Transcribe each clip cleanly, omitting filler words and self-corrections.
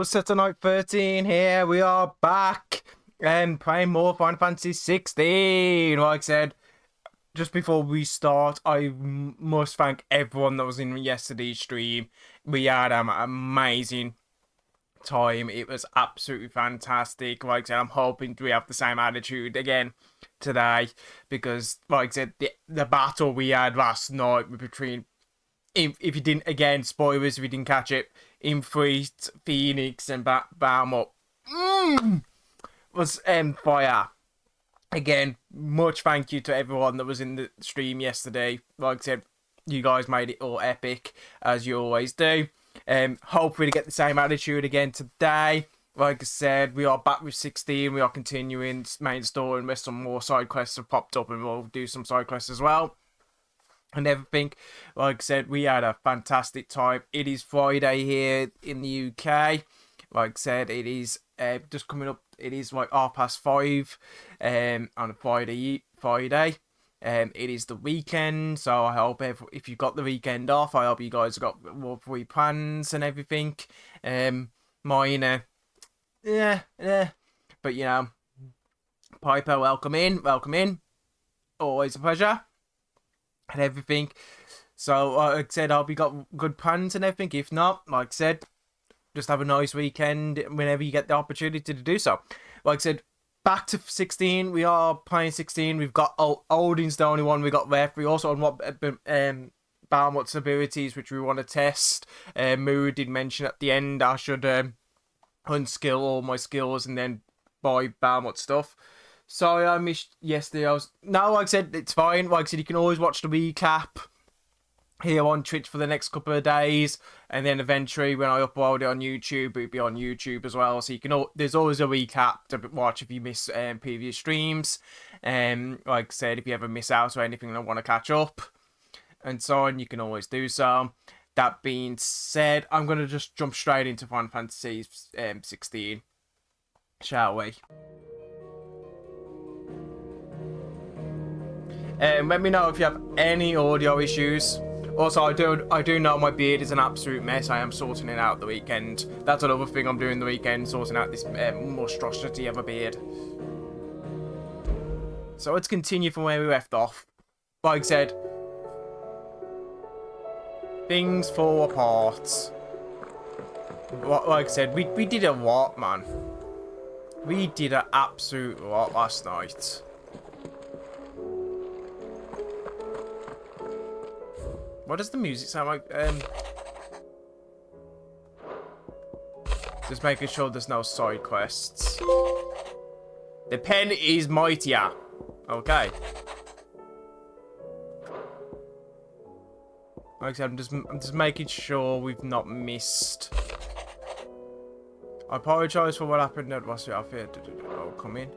Satellite 13 here. We are back and playing more Final Fantasy 16. Like I said, just before we start, I must thank everyone that was in yesterday's stream. We had an amazing time. It was absolutely fantastic. Like I said, I'm hoping we have the same attitude again today because, like I said, the battle we had last night between, if you didn't, again, spoilers if you didn't catch it, Infreet, Phoenix, and Balmut was fire. Again, much thank you to everyone that was in the stream yesterday. Like I said, you guys made it all epic, as you always do. Hopefully to get the same attitude again today. Like I said, we are back with 16. We are continuing main story, unless some more side quests have popped up, and we'll do some side quests as well. And everything. Like I said, we had a fantastic time. It is Friday here in the UK. Like I said, it is just coming up. It is like 5:30 on a Friday. It is the weekend, so I hope if you got the weekend off, I hope you guys got more free plans and everything. Mine, yeah, but you know, Piper, welcome in. Always a pleasure. And everything. So, like I said, I hope you got good plans and everything. If not, like I said, just have a nice weekend whenever you get the opportunity to do so. Like I said, back to 16. We are playing 16. We've got Odin's the only one we got left. We also unlocked Balmut's abilities, which we want to test. Moo did mention at the end I should unskill all my skills and then buy Balmut stuff. Sorry, I missed yesterday. Like I said, it's fine. Like I said, you can always watch the recap here on Twitch for the next couple of days, and then eventually when I upload it on YouTube, it'll be on YouTube as well. So you can. There's always a recap to watch if you miss previous streams. Like I said, if you ever miss out or anything and want to catch up, and so on, you can always do so. That being said, I'm gonna just jump straight into Final Fantasy 16, shall we? Let me know if you have any audio issues. Also, I do know my beard is an absolute mess. I am sorting it out the weekend. That's another thing I'm doing the weekend, sorting out this monstrosity of a beard. So let's continue from where we left off. Like I said, things fall apart. Like I said, we did a lot, man. We did an absolute lot last night. What does the music sound like? Just making sure there's no side quests. The pen is mightier. Okay. Like I said, I'm just making sure we've not missed. I apologise for what happened at what's it up here. Oh, come in.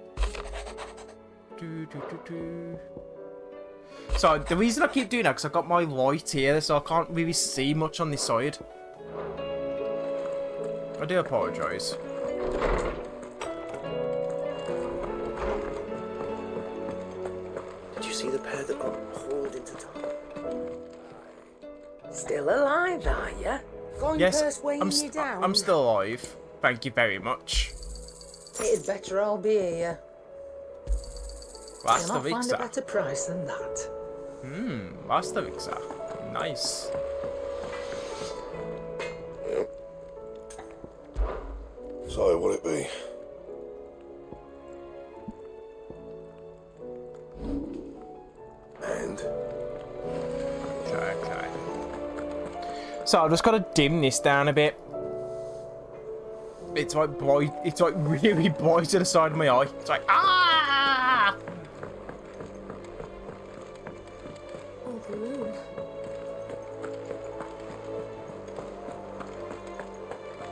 So the reason I keep doing that because I've got my light here, so I can't really see much on this side. I do apologise. Did you see the pair that got hauled into town? Still alive, are you? Yes, I'm still alive. Thank you very much. It'd better all be here. Last You'll of not find a Ixa. better price than that. Last of Ixa. Nice. So, what'll it be? And? Okay. So I've just got to dim this down a bit. It's like bright. It's like really bright to the side of my eye. It's like ah. Oh, the moon.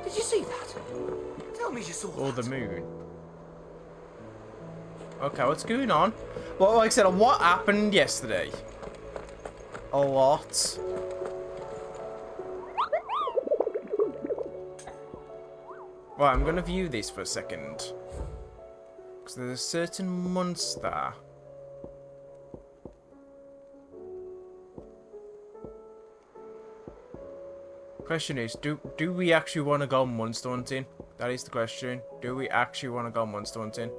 Did you see that? Tell me you saw Or that. the moon. Okay, what's going on? Well, like I said, what happened yesterday? A lot. Right, I'm gonna view this for a second. Because there's a certain monster. Question is, do we actually want to go monster hunting? That is the question. Do we actually want to go monster hunting?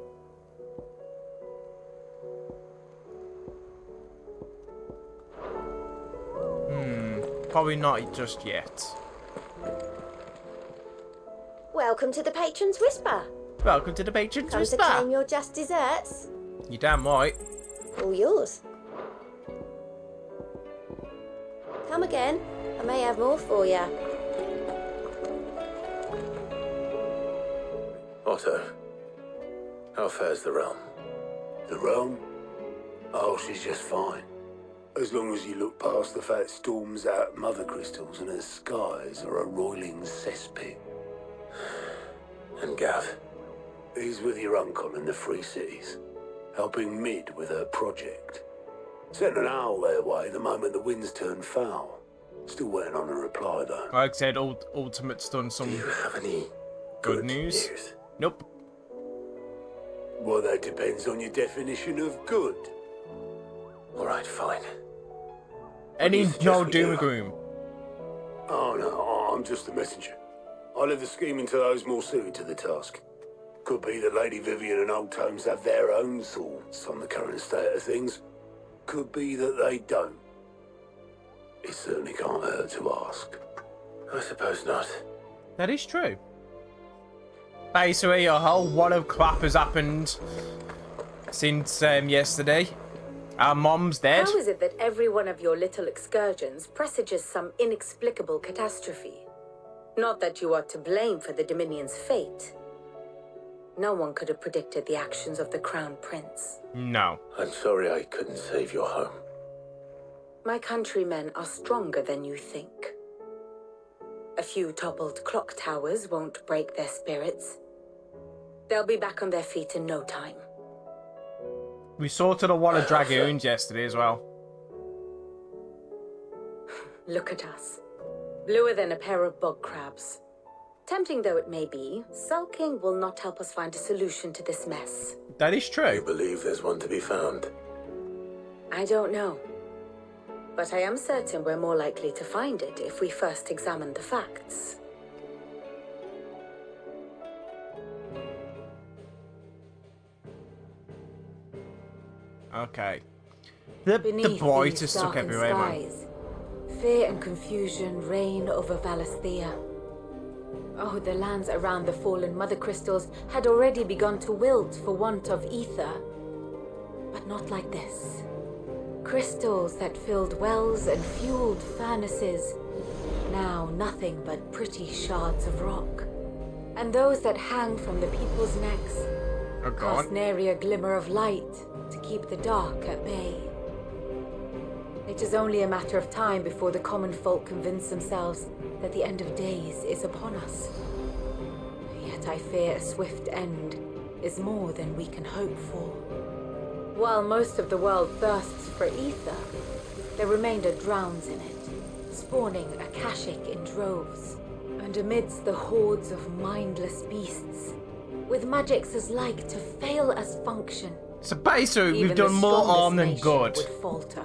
Probably not just yet. Welcome to the Patron's Whisper. Welcome to the Patron's Come to Whisper. claim your just desserts. You damn right. All yours. Come again. I may have more for you. Otto, how fares the realm? The realm? Oh, she's just fine. As long as you look past the fat storms out mother crystals and her skies are a roiling cesspit. And Gav? He's with your uncle in the Free Cities, helping Mid with her project. Sent an owl their way the moment the winds turned foul. Still waiting on a reply, though. Like I said, Ultimate's done some Do you have any good news. Nope. Well, that depends on your definition of good. All right, fine. Any suggest no we doom do? and gloom. Oh, no, I'm just a messenger. I leave the scheming to those more suited to the task. Could be that Lady Vivian and Old Tomes have their own thoughts on the current state of things. Could be that they don't. It certainly can't hurt to ask. I suppose not. That is true. Basically, a whole lot of crap has happened since yesterday. Our mom's dead. How is it that every one of your little excursions presages some inexplicable catastrophe? Not that you are to blame for the Dominion's fate. No one could have predicted the actions of the Crown Prince. No. I'm sorry I couldn't save your home. My countrymen are stronger than you think. A few toppled clock towers won't break their spirits. They'll be back on their feet in no time. We sorted a lot of dragoons yesterday as well. Look at us. Bluer than a pair of bog crabs. Tempting though it may be, sulking will not help us find a solution to this mess. That is You true. believe there's one to be found? I don't know. But I am certain we're more likely to find it if we first examine the facts. Okay. The Beneath blight these is stuck darkened everywhere, man. skies, fear and confusion reign over Valisthea. Oh, the lands around the fallen mother crystals had already begun to wilt for want of ether. But not like this. Crystals that filled wells and fueled furnaces, now nothing but pretty shards of rock. And those that hang from the people's necks Oh, cast God. nary a glimmer of light to keep the dark at bay. It is only a matter of time before the common folk convince themselves that the end of days is upon us. Yet I fear a swift end is more than we can hope for. While most of the world thirsts for ether, the remainder drowns in it, spawning Akashic in droves. And amidst the hordes of mindless beasts, with magics as like to fail as function, So basically, we've even done the more strongest harm than nation good. would falter.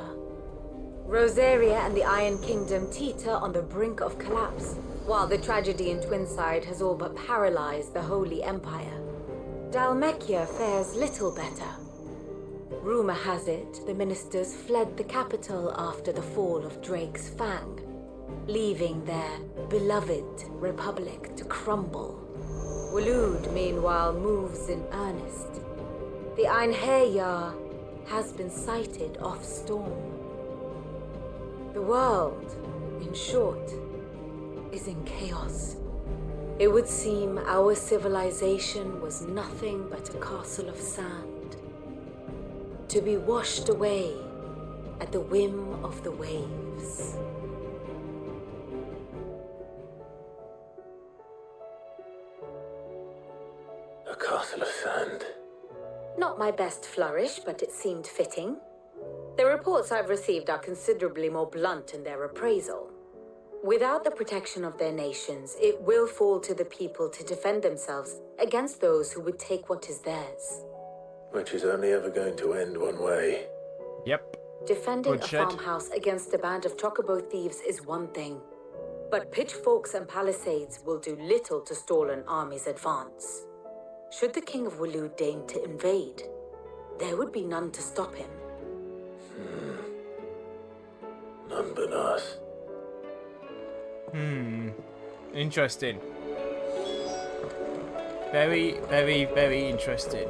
Rosaria and the Iron Kingdom teeter on the brink of collapse, while the tragedy in Twinside has all but paralyzed the Holy Empire. Dalmekia fares little better. Rumor has it the ministers fled the capital after the fall of Drake's Fang, leaving their beloved republic to crumble. Waloed, meanwhile, moves in earnest. The Einherjar has been sighted off Storm. The world, in short, is in chaos. It would seem our civilization was nothing but a castle of sand, to be washed away at the whim of the waves. A castle of sand. Not my best flourish, but it seemed fitting. The reports I've received are considerably more blunt in their appraisal. Without the protection of their nations, it will fall to the people to defend themselves against those who would take what is theirs. Which is only ever going to end one way. Yep. Defending Good a shit. farmhouse against a band of chocobo thieves is one thing. But pitchforks and palisades will do little to stall an army's advance. Should the King of Waloed deign to invade, there would be none to stop him. None but us. Interesting. Very, very, very interesting.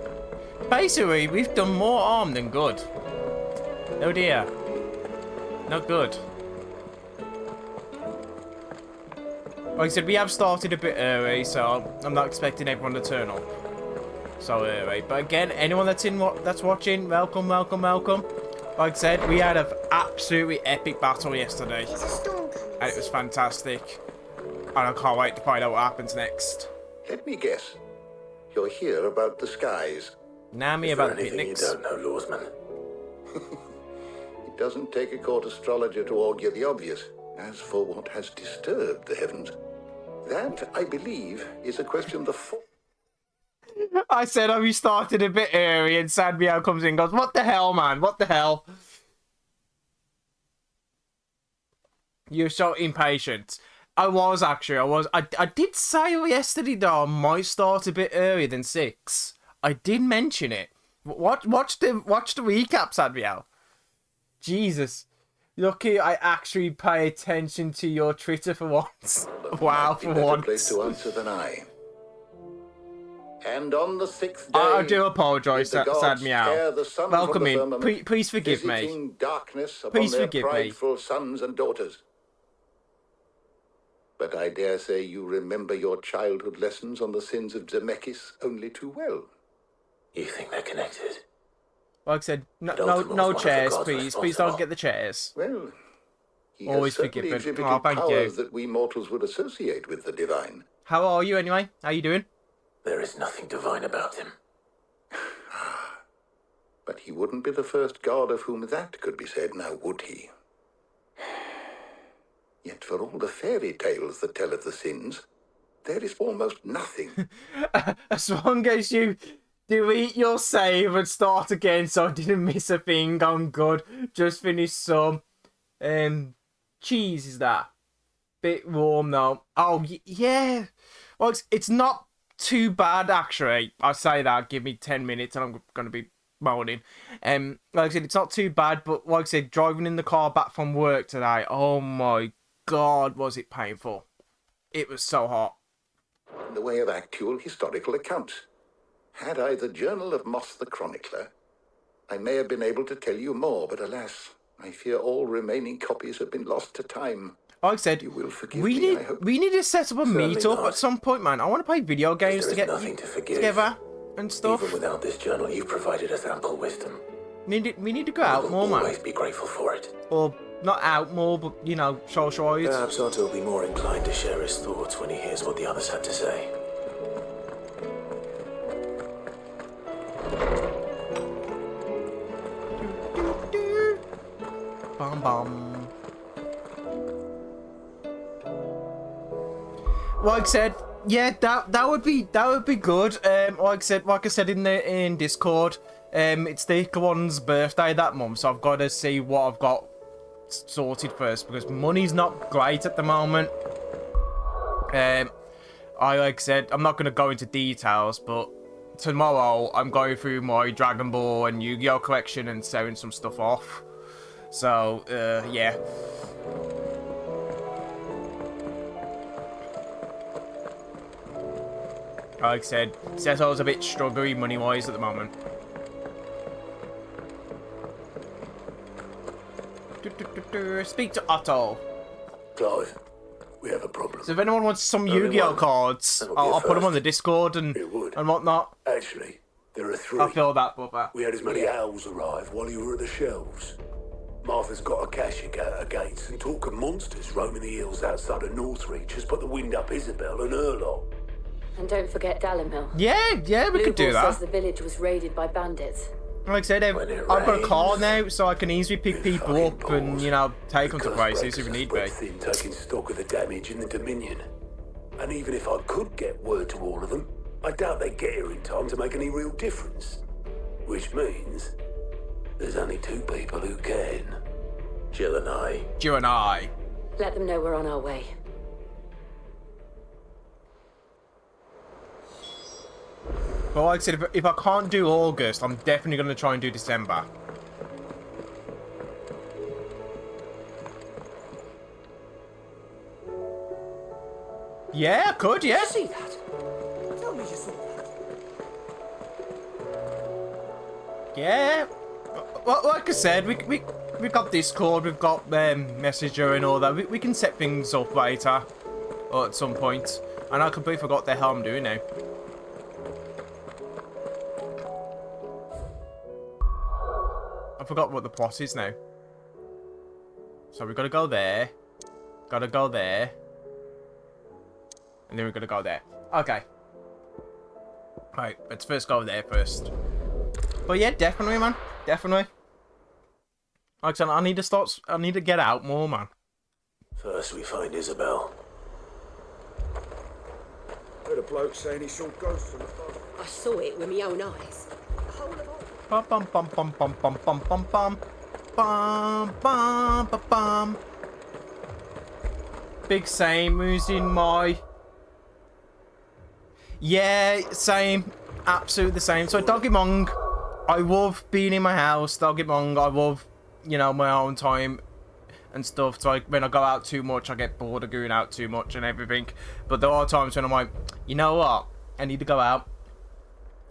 Basically, we've done more harm than good. Oh dear. Not good. Like I said, we have started a bit early, so I'm not expecting everyone to turn up so early. But again, anyone that's watching, welcome, welcome, welcome. Like I said, we had an absolutely epic battle yesterday, There's a storm coming. and it was fantastic. And I can't wait to find out what happens next. Let me guess. You're here about the skies. Nami Is there about the anything you picnics. don't know, Lawsman? It doesn't take a court astrologer to augur the obvious. As for what has disturbed the heavens, that, I believe, is a question I said we started a bit early, and Sad Meow comes in and goes, "What the hell, man? What the hell?" You're so impatient. I was actually. I did say yesterday though I might start a bit earlier than 6. I did mention it. Watch the recap, Sad Meow. Jesus. Lucky I actually pay attention to your Twitter for once. Wow, for better place once. to answer than I. And on the 6th day, I do apologise, did the Sad gods Meow. tear the sun Welcome from the in. firmament, Please forgive me. visiting darkness upon Please their forgive me. prideful sons and daughters. But I dare say you remember your childhood lessons on the sins of Zemeckis only too well. You think they're connected? Like I said, no Ultimus, one of the chairs, gods please. Please don't responsible. get the chairs. Well, he Always has certainly forgiven. exhibited Oh, thank you. powers that we mortals would associate with the divine. How are you anyway? How you doing? There is nothing divine about him. But he wouldn't be the first god of whom that could be said, now would he? Yet for all the fairy tales that tell of the sins, there is almost nothing. As long as you delete your save and start again so I didn't miss a thing, I'm good. Just finished some cheese, is that? Bit warm though. Oh, yeah. Well, it's not too bad actually. I say that, give me 10 minutes and I'm going to be moaning. Like I said, it's not too bad, but like I said, driving in the car back from work today, oh my God, was it painful. It was so hot. In the way of actual historical accounts. Had I the Journal of Moss the Chronicler, I may have been able to tell you more, but alas, I fear all remaining copies have been lost to time. Like I said, You will forgive we me, need I hope. we need to set up a Certainly meetup not. at some point, man. I want to play video games There to is get nothing to forgive. together and stuff. Even without this journal, you've provided us ample wisdom. We need to go out We'll more, man. always be grateful for it. Or not out more, but you know, socialise. Perhaps Otto will be more inclined to share his thoughts when he hears what the others had to say. Bum bum. Like I said, yeah, that would be good. Like I said in Discord, it's the Ikawan's birthday that month, so I've got to see what I've got sorted first because money's not great at the moment. Like I said, I'm not going to go into details, but tomorrow I'm going through my Dragon Ball and Yu-Gi-Oh collection and selling some stuff off. So, yeah. Like I said, Seto's a bit struggling money-wise at the moment. Speak to Otto. Clive, we have a problem. So if anyone wants some Only Yu-Gi-Oh one. cards, That would be I'll a put them on first. the Discord and It would. whatnot. Actually, there are 3. I feel that, but We had as many owls arrive while you were at the shelves. Martha's got a cashier at her gates, and talk of monsters roaming the hills outside of Northreach has put the wind up Isabel and her lot. And don't forget Dalimil. yeah, we could do Blueball that. says the village was raided by bandits. Like I said, I've When it got a car rains, now, so I can easily pick people Fucking up and, balls. you know, take them The to curse places breakers if are need spread be. thin, taking stock of the damage in the Dominion. And even if I could get word to all of them, I doubt they'd get here in time to make any real difference. Which means there's only 2 people who can. Jill and I. You and I. Let them know we're on our way. But like I said, if I can't do August, I'm definitely going to try and do December. Yeah, I could, yeah. Did you see that? Tell me you saw that. Yeah. Well, like I said, we got Discord, we've got Messenger and all that. We can set things up later, or at some point. And I completely forgot the hell I'm doing now. I forgot what the plot is now. So we gotta go there. Gotta go there. And then we're gonna go there. Okay. Right, let's first go there first. But yeah, definitely, man. Definitely. Like I said, I need to get out more, man. First we find Isabel. Heard a bloke saying he saw ghosts on the phone. I saw it with my own eyes. The whole of all. Bum bum bum bum bum bum bum bum bum bum bum bum bum. Big same who's in my. Yeah, same. Absolutely the same. So Doggy Mong, I love being in my house. Doggy Mong, I love, you know, my own time and stuff. So when I go out too much, I get bored of going out too much and everything. But there are times when I'm like, you know what? I need to go out.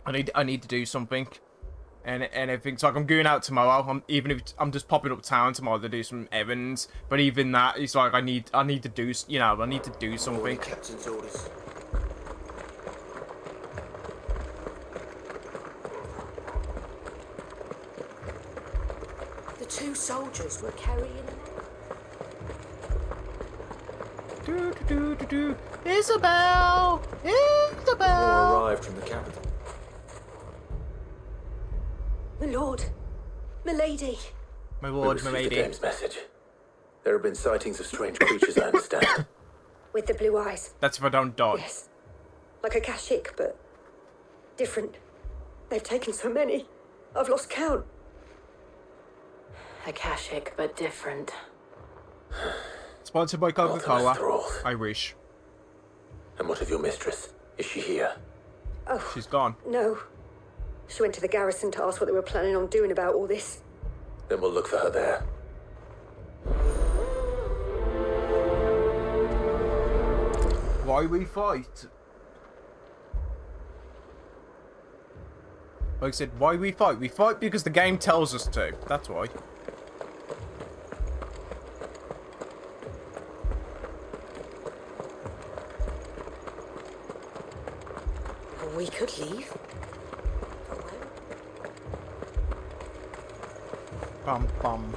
I need to do something. And everything. So like I'm going out tomorrow. Even if I'm just popping up town tomorrow to do some errands. But even that, it's like I need to do, you know, I need to do something. Captain's orders. The two soldiers were carrying an Do, do, do, do. Isabel! Isabel! Arrived from the capital. My lord, my lady. My We lord, my received the lady. dame's message. There have been sightings of strange creatures, I understand. With the blue eyes. That's if I don't die. Yes. Like a Kashik, but different. They've taken so many. I've lost count. A Kashik, but different. Sponsored by Not the Coca-Cola. Thrall. I wish. And what of your mistress? Is she here? Oh, She's gone. no. She went to the garrison to ask what they were planning on doing about all this. Then we'll look for her there. Why we fight? Like I said, why we fight? We fight because the game tells us to. That's why. We could leave. Bum bum.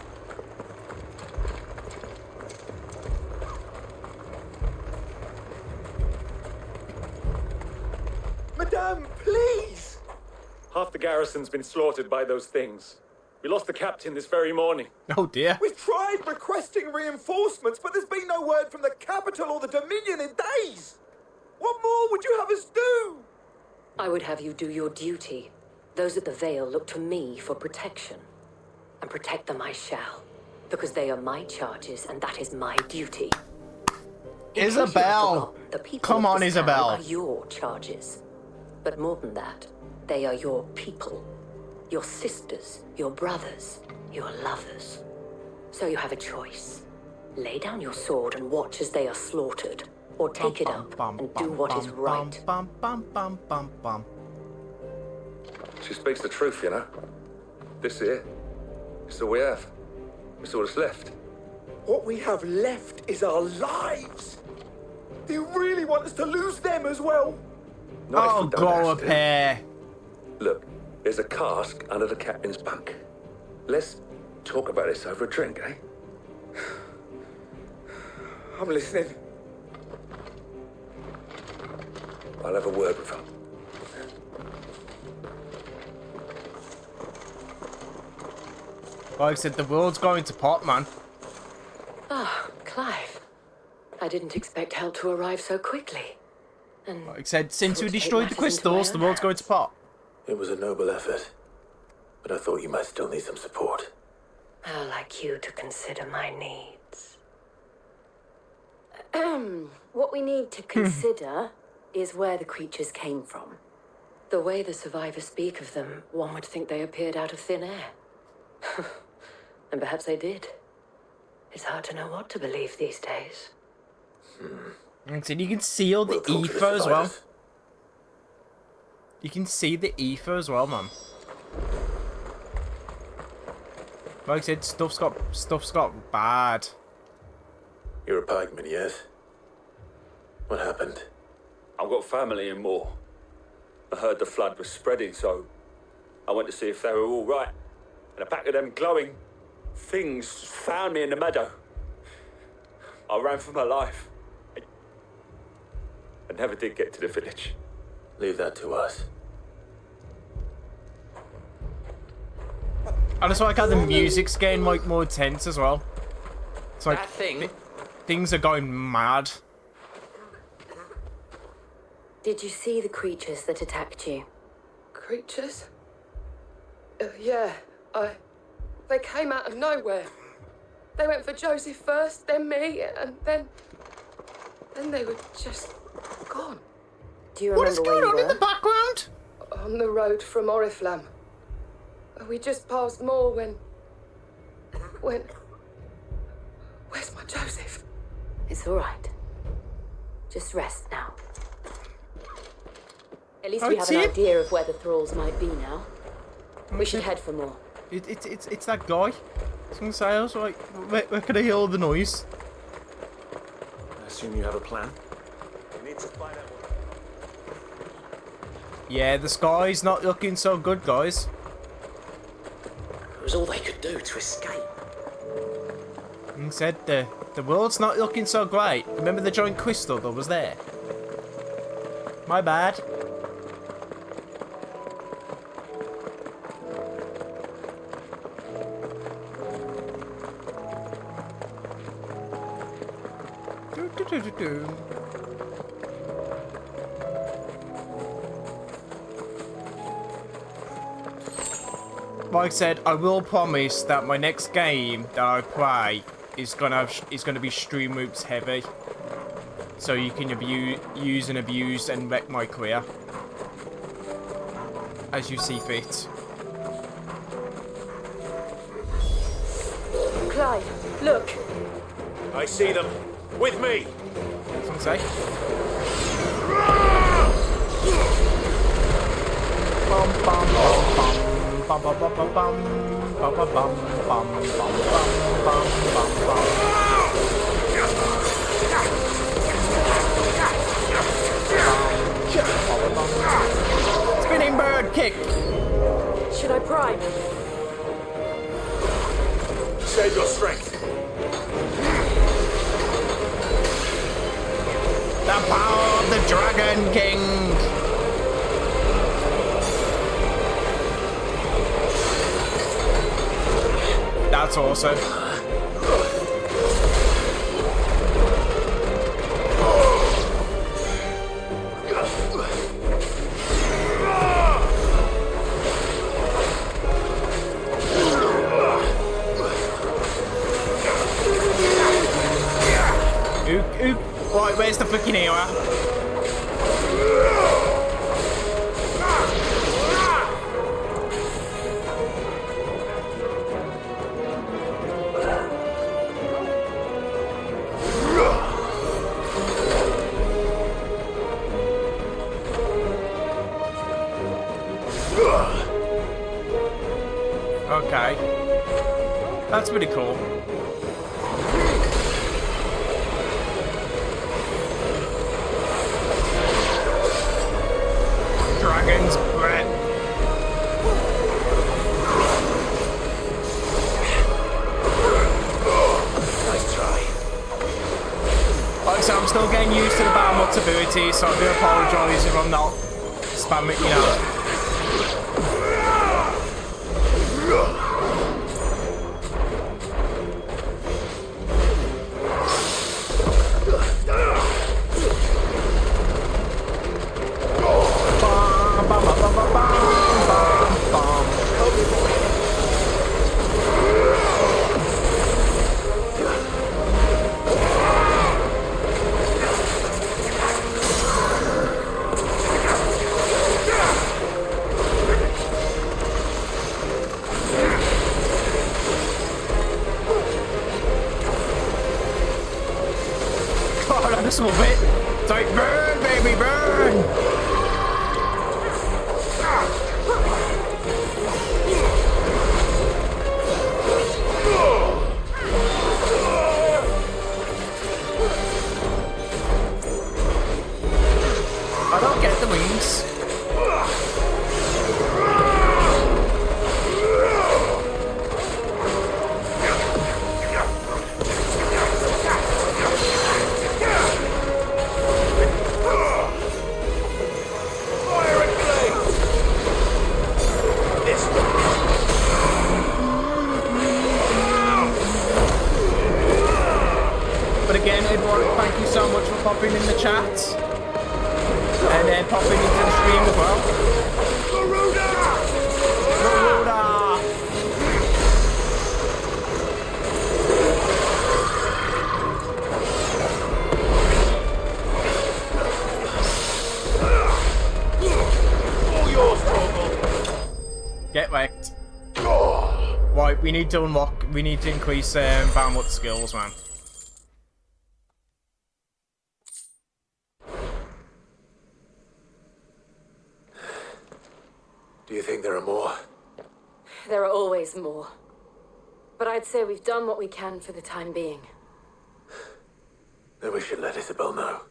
Madame, please! Half the garrison's been slaughtered by those things. We lost the captain this very morning. Oh dear. We've tried requesting reinforcements, but there's been no word from the capital or the Dominion in days. What more would you have us do? I would have you do your duty. Those at the Vale look to me for protection. And protect them I shall. Because they are my charges, and that is my duty. In case you have Isabel! forgotten, the people Come of on, this town Isabel. are your charges. But more than that, they are your people. Your sisters, your brothers, your lovers. So you have a choice. Lay down your sword and watch as they are slaughtered. Or take it up and do what is right. Bum bum bum bum bum. She speaks the truth, you know. This here. It's all we have. It's all that's left. What we have left is our lives. Do you really want us to lose them as well? Not if Oh, we don't go have up to. here. Look, there's a cask under the captain's bunk. Let's talk about this over a drink, eh? I'm listening. I'll have a word with her. Like I said, the world's going to pot, man. Ah, Clive. I didn't expect help to arrive so quickly. And Like I said, since we Could take destroyed the matters into crystals, my the own world's going to pot. It was a noble effort. But I thought you might still need some support. I'd like you to consider my needs. What we need to consider is where the creatures came from. The way the survivors speak of them, one would think they appeared out of thin air. And perhaps they did. It's hard to know what to believe these days. Like I said, you can see all the ether as well. You can see the ether as well, man. Like I said, stuff's got bad. You're a pikeman, yes? What happened? I've got family in Moor. I heard the flood was spreading, so I went to see if they were all right. And a pack of them glowing things found me in the meadow. I ran for my life. I never did get to the village. Leave that to us. I just like how the music's getting like more tense as well. It's like that thing. Things are going mad. Did you see the creatures that attacked you? Creatures? Yeah, they came out of nowhere. They went for Joseph first, then me, and then they were just gone. Do you remember what is going on in the background? On the road from Oriflamme. We just passed Moor when... Where's my Joseph? It's all right. Just rest now. At least we have an idea of where the thralls might be now. We should head for more. It's that guy. I was gonna say, I was like, where can I hear all the noise? I assume you have a plan? We need to find out what... Yeah, the sky's not looking so good, guys. It was all they could do to escape. And said the world's not looking so great. Remember the giant crystal that was there? My bad. Like I said, I will promise that my next game that I play is gonna be stream loops heavy, so you can use and abuse and wreck my career as you see fit. Clive, look. I see them. With me. Someone say. Bum bum bum bum bum bum bum bum bum bum bum bum bum bum bum. Spinning bird kick. Should I prime? Save your strength. The power of the Dragon King! That's awesome. Oop. Right, where's the fucking era? Okay. That's pretty cool. Dragon's breath. Nice try. Like I said, I'm still getting used to the Balmut's ability, so I do apologise if I'm not spamming, you know. I just love it. It's like, burn, baby, burn! I don't get the wings. But again, everyone, thank you so much for popping in the chat. And then popping into the stream as well. Garuda! All yours, Torgal. Get wrecked. Right, we need to increase Bahamut's skills, man. Do you think there are more? There are always more. But I'd say we've done what we can for the time being. Then we should let Isabel know.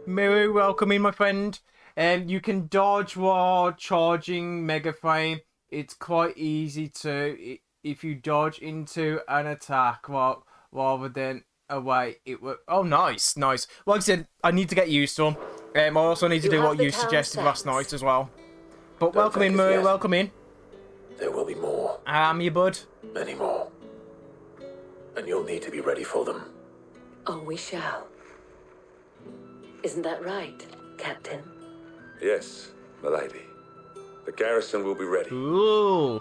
Miru, welcome in, my friend. You can dodge while charging Mega Frame. It's quite easy to, if you dodge into an attack rather than away. It will. Oh, nice. Like I said, I need to get used to them. I also need to do what you suggested last night as well. But welcome in, Miru. Welcome in. There will be more. I'm your bud. Many more. And you'll need to be ready for them. Oh, we shall. Isn't that right, Captain? Yes, milady. The garrison will be ready. Ooh.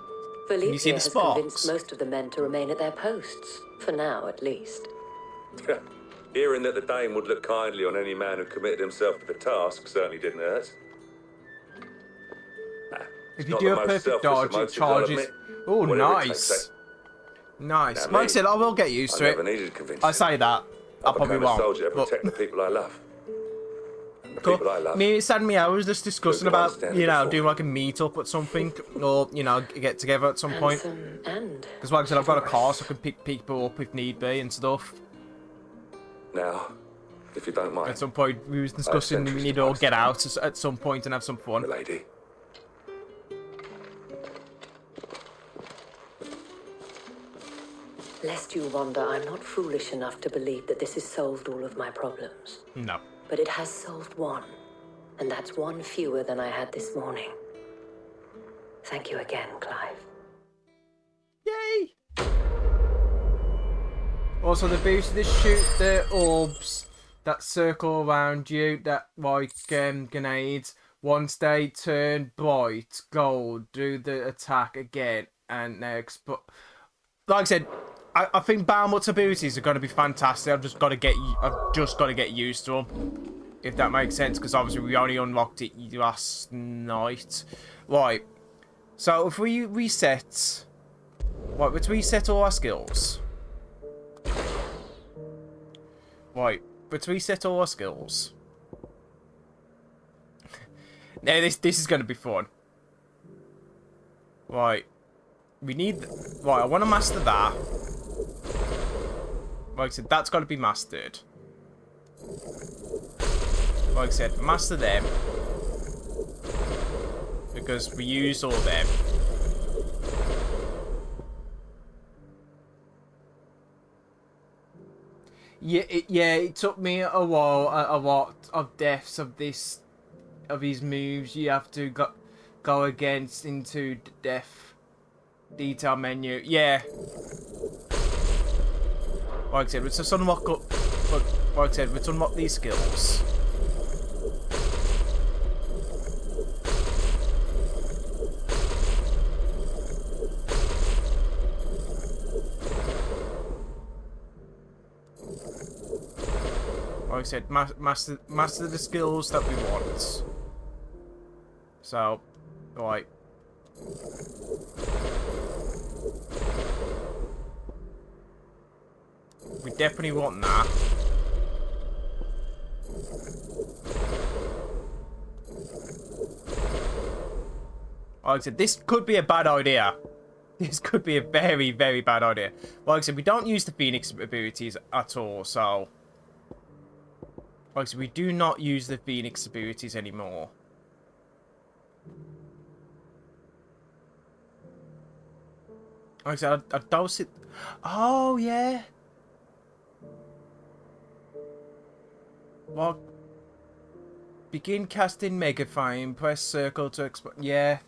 Felicia has convinced most of the men to remain at their posts, for now at least. Hearing that the Dane would look kindly on any man who committed himself to the task certainly didn't hurt. If you do a perfect dodge, it charges. Oh, nice. Nice. Like I said, I will get used to it. I say that. I probably won't. I'm a soldier to protect the people I love. Cool. Me, Sad Meow was just discussing about, doing like a meet-up at something, or, get together at some point. Because like I said, I've got a car, so I can pick people up if need be and stuff. Now, if you don't mind. At some point, we was discussing we need to all get out at some point and have some fun. Lady. Lest you wonder, I'm not foolish enough to believe that this has solved all of my problems. No. But it has solved one, and that's one fewer than I had this morning. Thank you again, Clive. Yay! Also, the booster to shoot the orbs that circle around you, that like grenades. Once they turn bright gold, do the attack again, and next. But like I said, I think Bahamut's abilities are going to be fantastic. I've just got to get used to them, if that makes sense. Because obviously we only unlocked it last night, right? So if we reset, right, let's reset all our skills. Right, let's reset all our skills. Now this is going to be fun. Right, we need. Right, I want to master that. Like I said, that's got to be mastered. Like I said, master them. Because we use all them. Yeah, it took me a while, a lot of deaths of these moves. You have to go against into the death detail menu. Yeah. Like I said, let's just unlock up. Like I said, let's unlock these skills. like I said, master the skills that we want. So, right. We definitely want that. Like I said, this could be a bad idea. This could be a very, very bad idea. Like I said, we don't use the Phoenix abilities at all, so... Like I said, we do not use the Phoenix abilities anymore. Like I said, I don't see... Oh, yeah. Well... Begin casting Mega Flame. Press circle to explode. Yeah.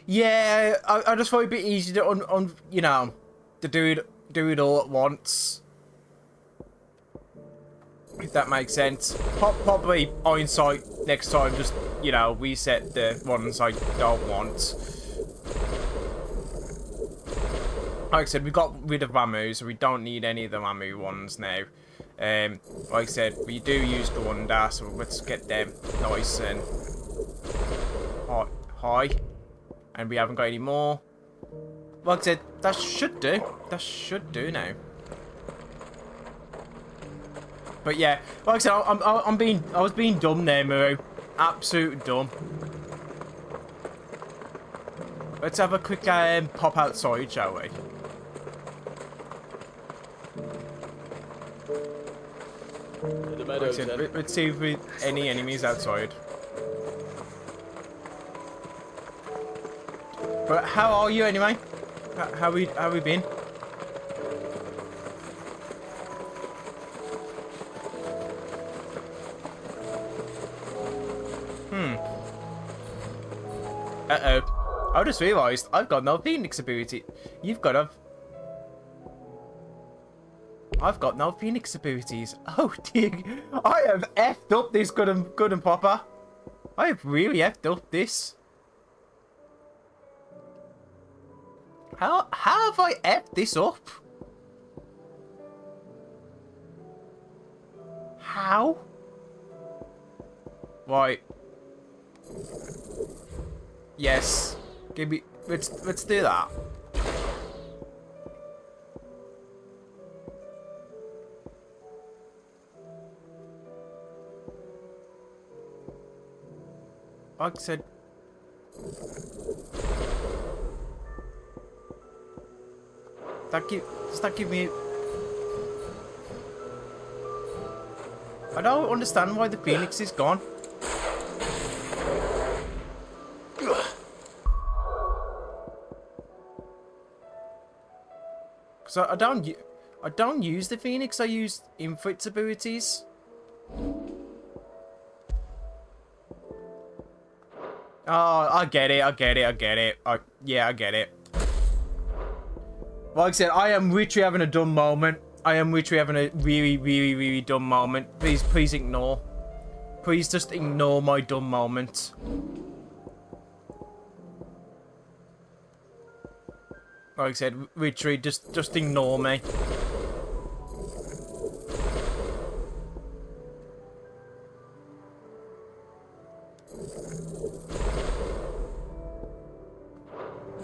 Yeah, I just thought it'd be easy to you know, to do it all at once. If that makes sense. Probably hindsight next time, just, you know, reset the ones I don't want. Like I said, we got rid of Ramuh, so we don't need any of the Ramuh ones now. Like I said, we do use Gawanda, so let's get them nice and high. And we haven't got any more. Like I said, that should do. That should do now. But yeah, like I said, I was being dumb there, Muru. Absolute dumb. Let's have a quick pop outside, shall we? Like I said, let's see if we any enemies outside. But how are you anyway? How we been? Uh-oh. I just realised I've got no Phoenix ability. You've got a... I've got no Phoenix abilities. Oh dear. I have effed up this good and proper. I have really effed up this. How have I effed this up? How? Right. Yes. Give me. Let's do that. Like I said. Does that give me... I don't understand why the Phoenix is gone. Because I don't use the Phoenix, I use Infrit's abilities. Oh, I get it. Yeah, I get it. Like I said, I am literally having a dumb moment. I am literally having a really dumb moment. Please ignore. Please just ignore my dumb moment. Like I said, literally just ignore me.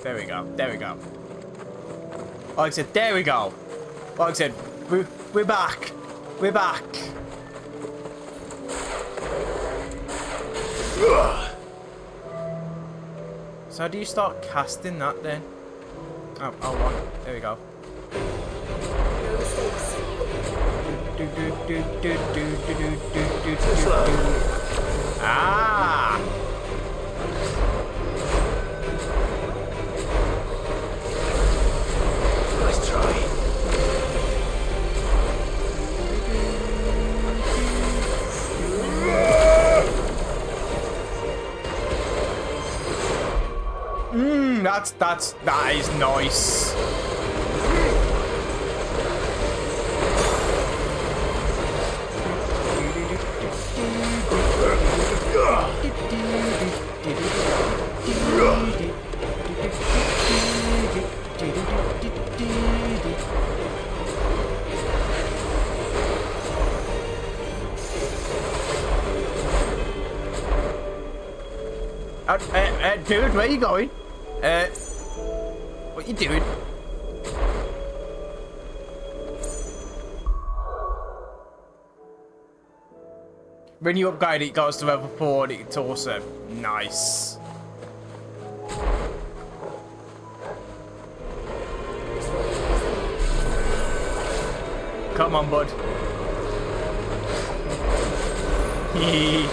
There we go. There we go. Like I said, there we go. Like I said, we're back. We're back. So how do you start casting that then? Oh, right. There we go. Ah! Nice try. That is nice. Dude, where you going? What you doing? When you upgrade it, it goes to level 4 and it's awesome. Nice. Come on, bud. Hee.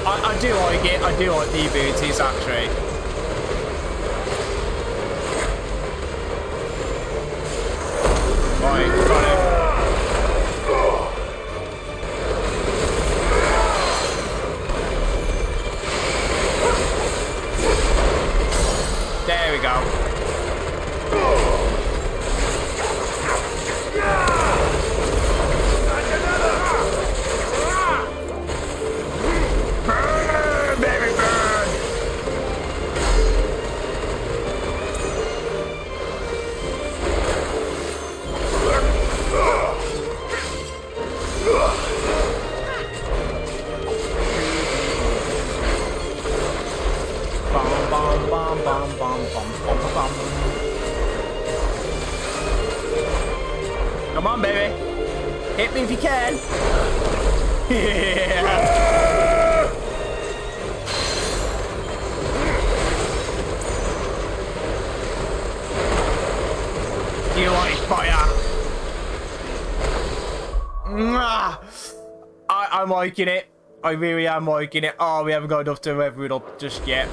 I do like it. I do like the abilities actually. Right, got it. There we go. Burn, baby, burn. Bum, bum, bum, bum, bum, bum, bum. Come on, baby. Hit me if you can. Yeah. You like fire? I'm liking it. I really am liking it. Oh, we haven't got enough to level it up just yet.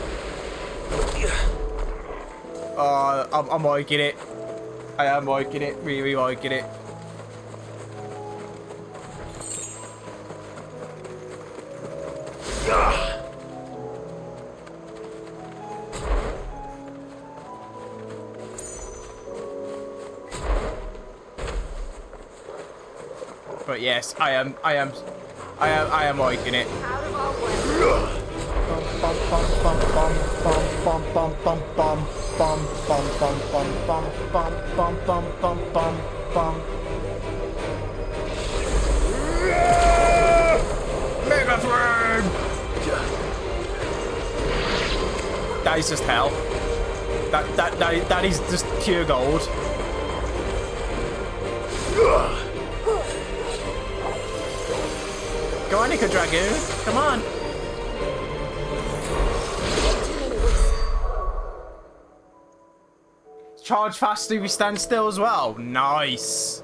I'm liking it. I am liking it. Really liking it. But yes, I am liking it. Mega Flame! That is just hell. That is just pure gold. Go on, Nico Dragoon. Come on. Charge faster if you stand still as well. Nice.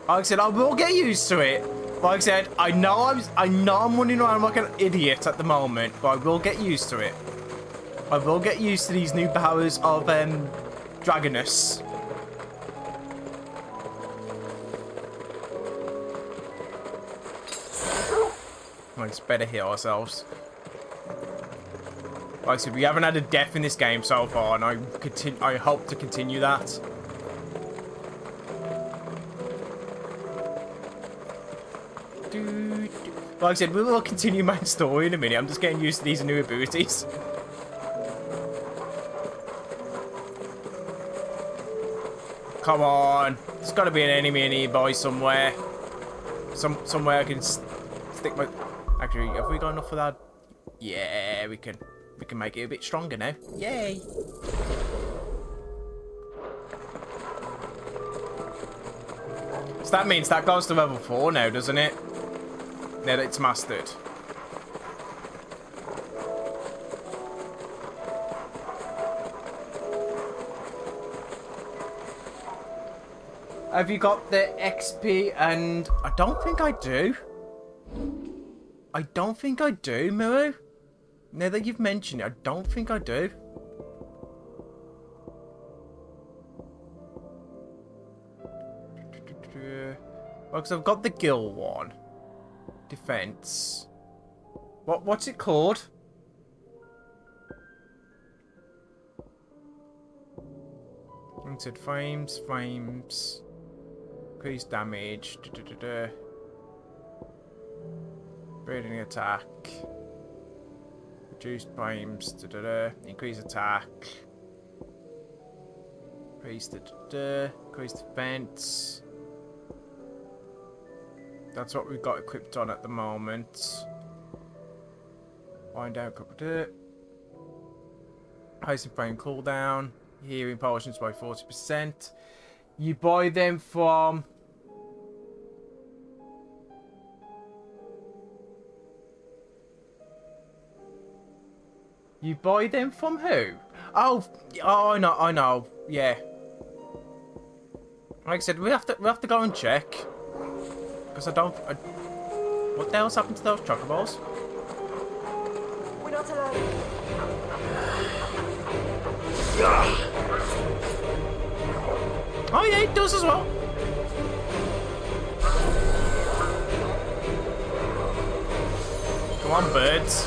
Like I said, I will get used to it. Like I said, I know I'm running around like an idiot at the moment, but I will get used to it. I will get used to these new powers of Dragonus. Let's better heal ourselves. Like I said, we haven't had a death in this game so far, and I hope to continue that. Like I said, we will continue my story in a minute. I'm just getting used to these new abilities. Come on. There's got to be an enemy nearby somewhere. Somewhere I can stick my... Actually, have we got enough for that? Yeah, we can make it a bit stronger now. Yay! So that means that goes to level 4 now, doesn't it? Now that it's mastered. Have you got the XP? And I don't think I do. I don't think I do, Miru. Now that you've mentioned it, I don't think I do. Well, because I've got the Gil one. Defense. What's it called? Limited frames. Increased damage. Breeding attack. Reduce primes. Increase attack. Increase increase defense. That's what we've got equipped on at the moment. Wind down. Heighten frame cooldown. Healing potions by 40%. You buy them from. You buy them from who? Oh, I know. Yeah. Like I said, we have to go and check. Because what the hell's happened to those chocobos? We're not allowed. Oh yeah, it does as well. Come on, birds.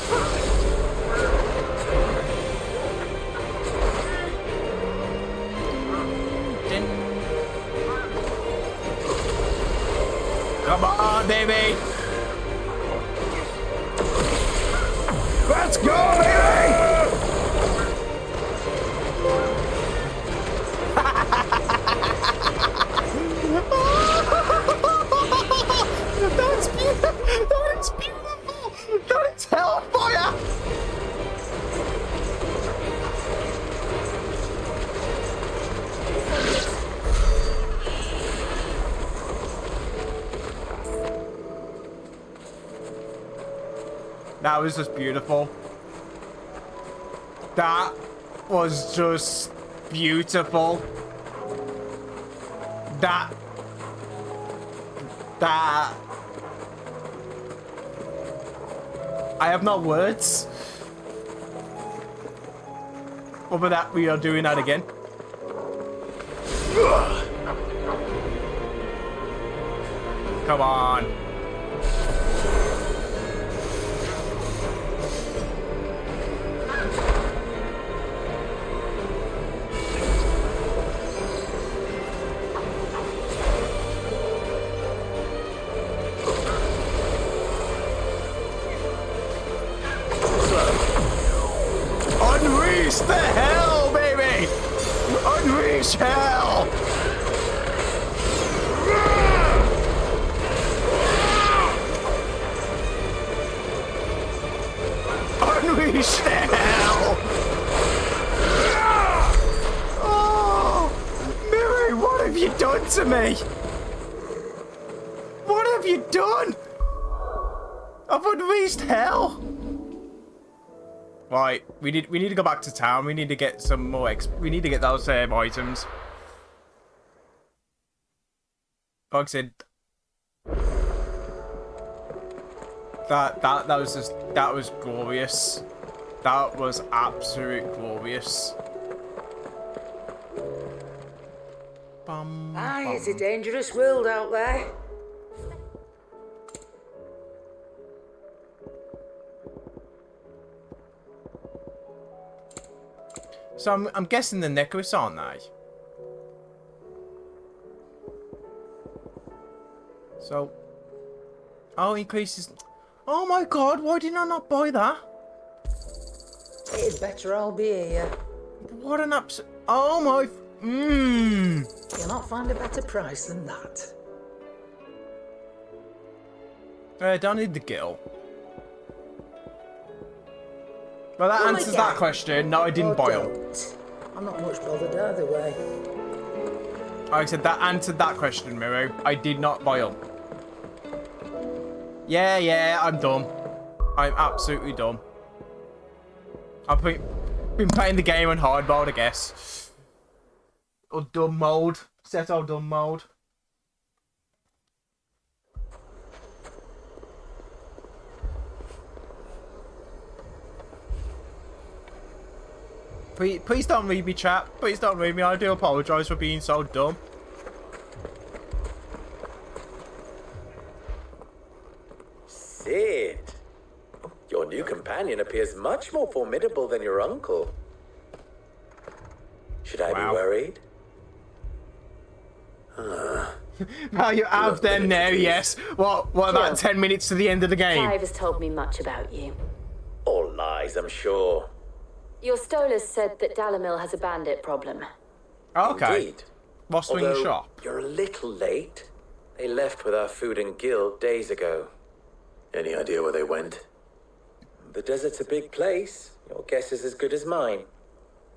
Come on, baby! Let's go, baby! That's beautiful! That is beautiful! That is hellfire! That was just beautiful. That was just beautiful. That. I have no words. Over that, we are doing that again. Come on. Unleash the hell, baby! Unleash hell! Unleash the hell! Oh! Miri, what have you done to me? What have you done? I've unleashed hell! Right, we need to go back to town. We need to get some more we need to get those items. Like I said, that was glorious. That was absolute glorious. It's a dangerous world out there. So I'm guessing the necklace, aren't they? So, oh, increases. Oh my God! Why did I not buy that? It'd better all be here. What an oh my. You'll not find a better price than that. I don't need the gill. Well, that answers that question. No, I didn't buy them. I'm not much bothered either way. Like I said, that answered that question, Miru. I did not buy them. Yeah, I'm dumb. I'm absolutely dumb. I've been playing the game on hard mode, I guess. Or dumb mode. Set on dumb mode. Please don't read me, chat. Please don't read me. I do apologise for being so dumb. Sid, your new companion appears much more formidable than your uncle. Should I be worried? Well, you have them now, yes. What about 10 minutes to the end of the game? Clive has told me much about you. All lies, I'm sure. Your Stolas said that Dalamil has a bandit problem. Okay. Indeed. What's in the Although shop? You're a little late. They left with our food and guild days ago. Any idea where they went? The desert's a big place. Your guess is as good as mine.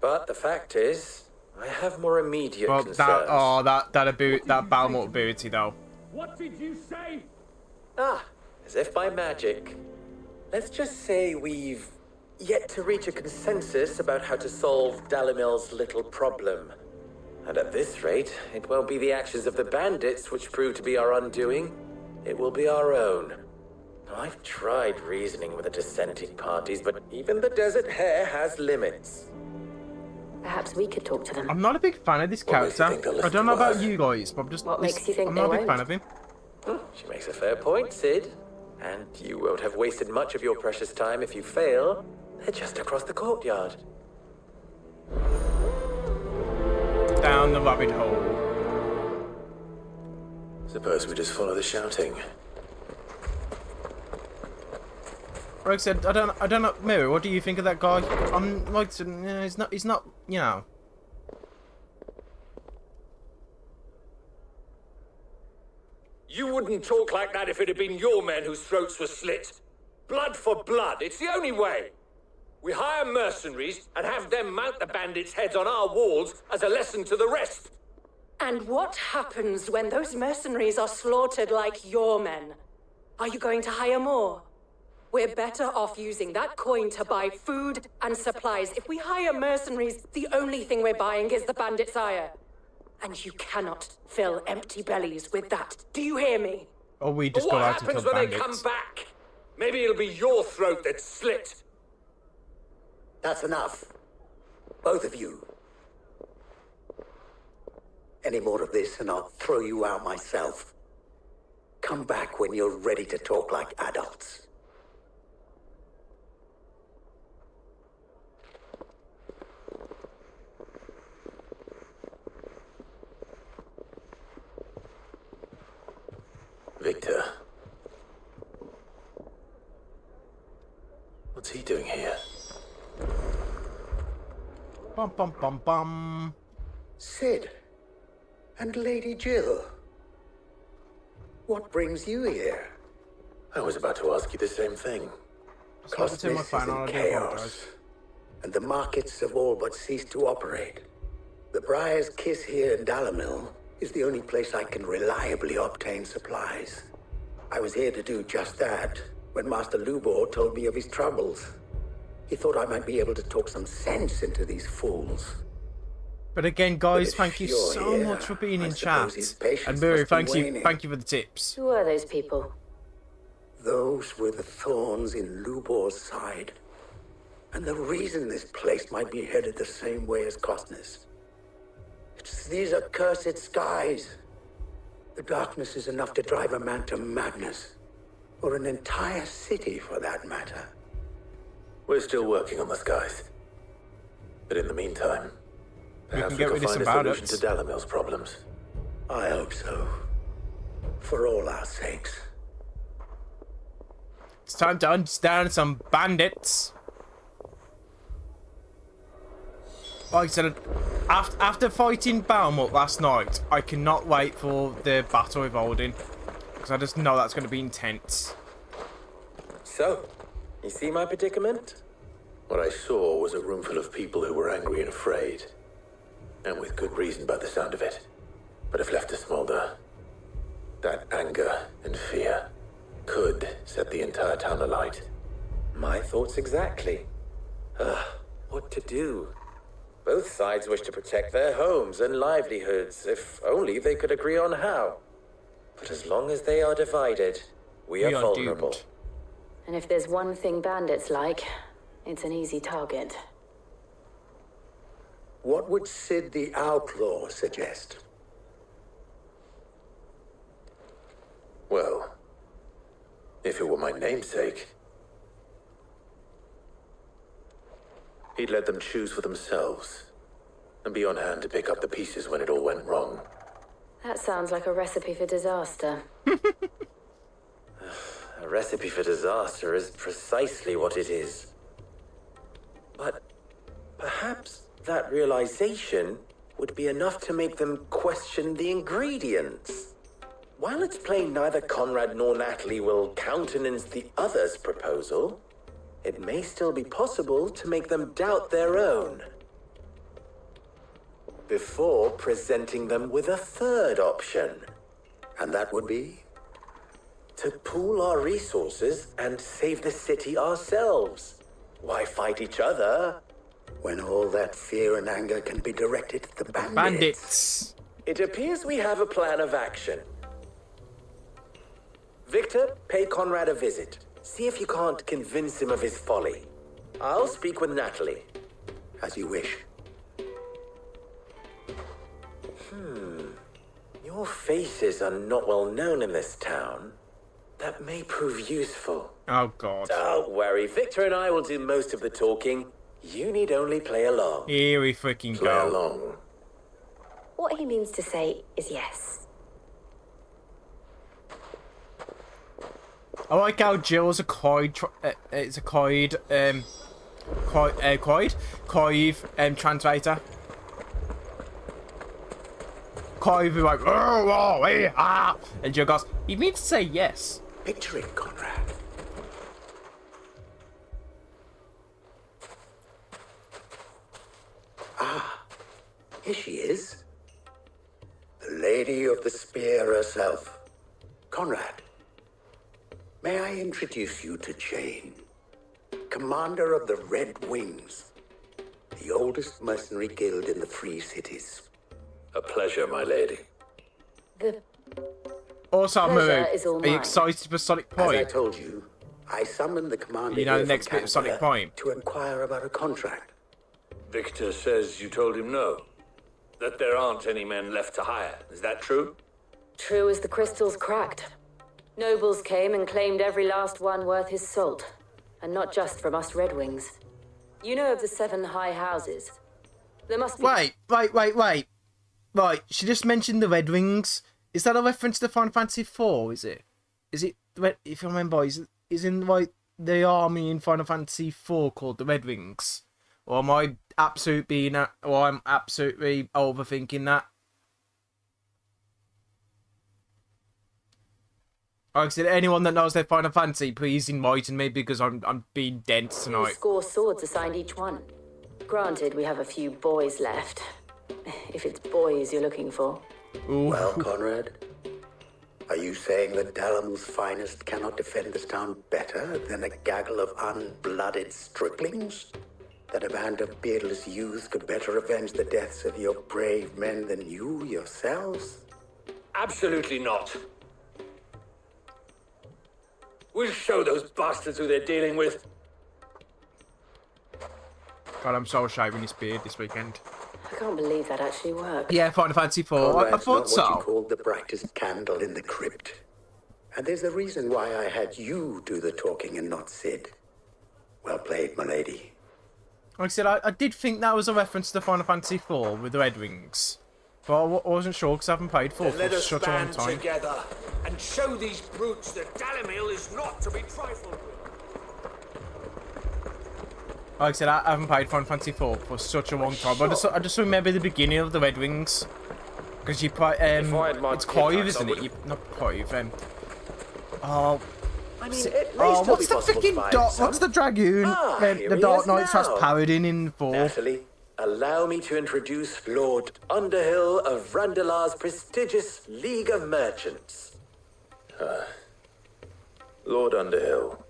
But the fact is, I have more immediate Well, concerns. that Balmort ability though. What did you say? As if by magic. Let's just say we've yet to reach a consensus about how to solve Dalamil's little problem. And at this rate, it won't be the actions of the bandits which prove to be our undoing. It will be our own. Now, I've tried reasoning with the dissenting parties, but even the Desert Hare has limits. Perhaps we could talk to them. I'm not a big fan of this character. I don't know about you guys, but What makes you think I'm they not a big won't? fan of him. She makes a fair point, Sid. And you won't have wasted much of your precious time if you fail. They're just across the courtyard. Down the rabbit hole. Suppose we just follow the shouting. Like I said, I don't know. Mirror, what do you think of that guy? I'm like, he's not, you know. You wouldn't talk like that if it had been your men whose throats were slit. Blood for blood, it's the only way. We hire mercenaries and have them mount the bandits' heads on our walls as a lesson to the rest. And what happens when those mercenaries are slaughtered like your men? Are you going to hire more? We're better off using that coin to buy food and supplies. If we hire mercenaries, the only thing we're buying is the bandits' ire. And you cannot fill empty bellies with that. Do you hear me? Or we But just go what out and happens kill when bandits. they come back? Maybe it'll be your throat that's slit. That's enough. Both of you. Any more of this and I'll throw you out myself. Come back when you're ready to talk like adults. Victor. What's he doing here? Bum bum bum bum. Sid. And Lady Jill. What brings you here? I was about to ask you the same thing. Cosmos is in chaos, and the markets have all but ceased to operate. The Briar's Kiss here in Dalamil is the only place I can reliably obtain supplies. I was here to do just that when Master Lubor told me of his troubles. He thought I might be able to talk some sense into these fools. But again, guys, But thank you if you're so here, much for being I in suppose chat. his patience And Muru, must be thank waning. you for the tips. Who are those people? Those were the thorns in Lubor's side. And the reason this place might be headed the same way as Cosnes. It's these accursed skies. The darkness is enough to drive a man to madness. Or an entire city, for that matter. We're still working on the skies. But in the meantime, perhaps we get can rid of find a some solution bandits. to Dalamil's problems. I hope so. For all our sakes. It's time to understand some bandits. Like I said, after fighting Balmut last night, I cannot wait for the battle with Odin. Because I just know that's going to be intense. So, you see my predicament? What I saw was a room full of people who were angry and afraid. And with good reason by the sound of it. But if left to smolder, that anger and fear could set the entire town alight. My thoughts exactly. What to do? Both sides wish to protect their homes and livelihoods, if only they could agree on how. But as long as they are divided, we are vulnerable. doomed. And if there's one thing bandits like, it's an easy target. What would Sid the Outlaw suggest? Well, if it were my namesake, he'd let them choose for themselves and be on hand to pick up the pieces when it all went wrong. That sounds like a recipe for disaster. A recipe for disaster is precisely what it is. But perhaps that realization would be enough to make them question the ingredients. While it's plain neither Conrad nor Natalie will countenance the other's proposal, it may still be possible to make them doubt their own. Before presenting them with a third option. And that would be? To pool our resources and save the city ourselves. Why fight each other? When all that fear and anger can be directed at the bandits. Bandits. It appears we have a plan of action. Victor, pay Conrad a visit. See if you can't convince him of his folly. I'll speak with Natalie. As you wish. Your faces are not well known in this town. That may prove useful. Oh, God. Don't worry, Victor and I will do most of the talking. You need only play along. Here we freaking Play go. along. What he means to say is yes. I like how Jill's a Coid, translator. Coid be like, and Jill goes, he means to say yes. Picture it, Conrad. Here she is. The Lady of the Spear herself. Conrad, may I introduce you to Jane, commander of the Red Wings, the oldest mercenary guild in the Free Cities. A pleasure, my lady. Also, Pleasure Moo, is all are you mine. excited for Sonic As I Point? told you, I summoned the commander You know here the next from bit of Sonic Canberra Point? to inquire about a contract. Victor says you told him no. That there aren't any men left to hire. Is that true? True as the crystals cracked. Nobles came and claimed every last one worth his salt. And not just from us Red Wings. You know of the 7 high houses. There must be... Wait. Right, she just mentioned the Red Wings. Is that a reference to Final Fantasy IV, is it? Is it, if I remember, is in like the army in Final Fantasy IV called the Red Wings? Or am I absolutely overthinking that? Like I said, anyone that knows their Final Fantasy, please enlighten me because I'm being dense tonight. 4 swords assigned each one. Granted, we have a few boys left. If it's boys you're looking for. Ooh. Well, Conrad, are you saying that Dalamil's finest cannot defend this town better than a gaggle of unblooded striplings? That a band of beardless youths could better avenge the deaths of your brave men than you yourselves? Absolutely not. We'll show those bastards who they're dealing with. God, I'm so shaving his beard this weekend. I can't believe that actually worked. Yeah, Final Fantasy IV. I Conrad's thought not so. what you called the brightest candle in the crypt. And there's a reason why I had you do the talking and not Sid. Well played, my lady. Like I said, I did think that was a reference to Final Fantasy IV with the Red Wings. But I wasn't sure because I haven't played 4 Let for us such a long band time. together and show these brutes that Dalimil is not to be trifled with. Like I said, I haven't played Final Fantasy IV for such a long time. But I just remember the beginning of the Red Wings. Because you play, it's Clive, isn't it? Not Clive, I mean, it may oh, still what's be the possible to freaking buy dot? some. What's the dragoon? Here The he Dark is Knight slash now. Paladin in 4. Natalie, allow me to introduce Lord Underhill of Randalar's prestigious League of Merchants. Lord Underhill.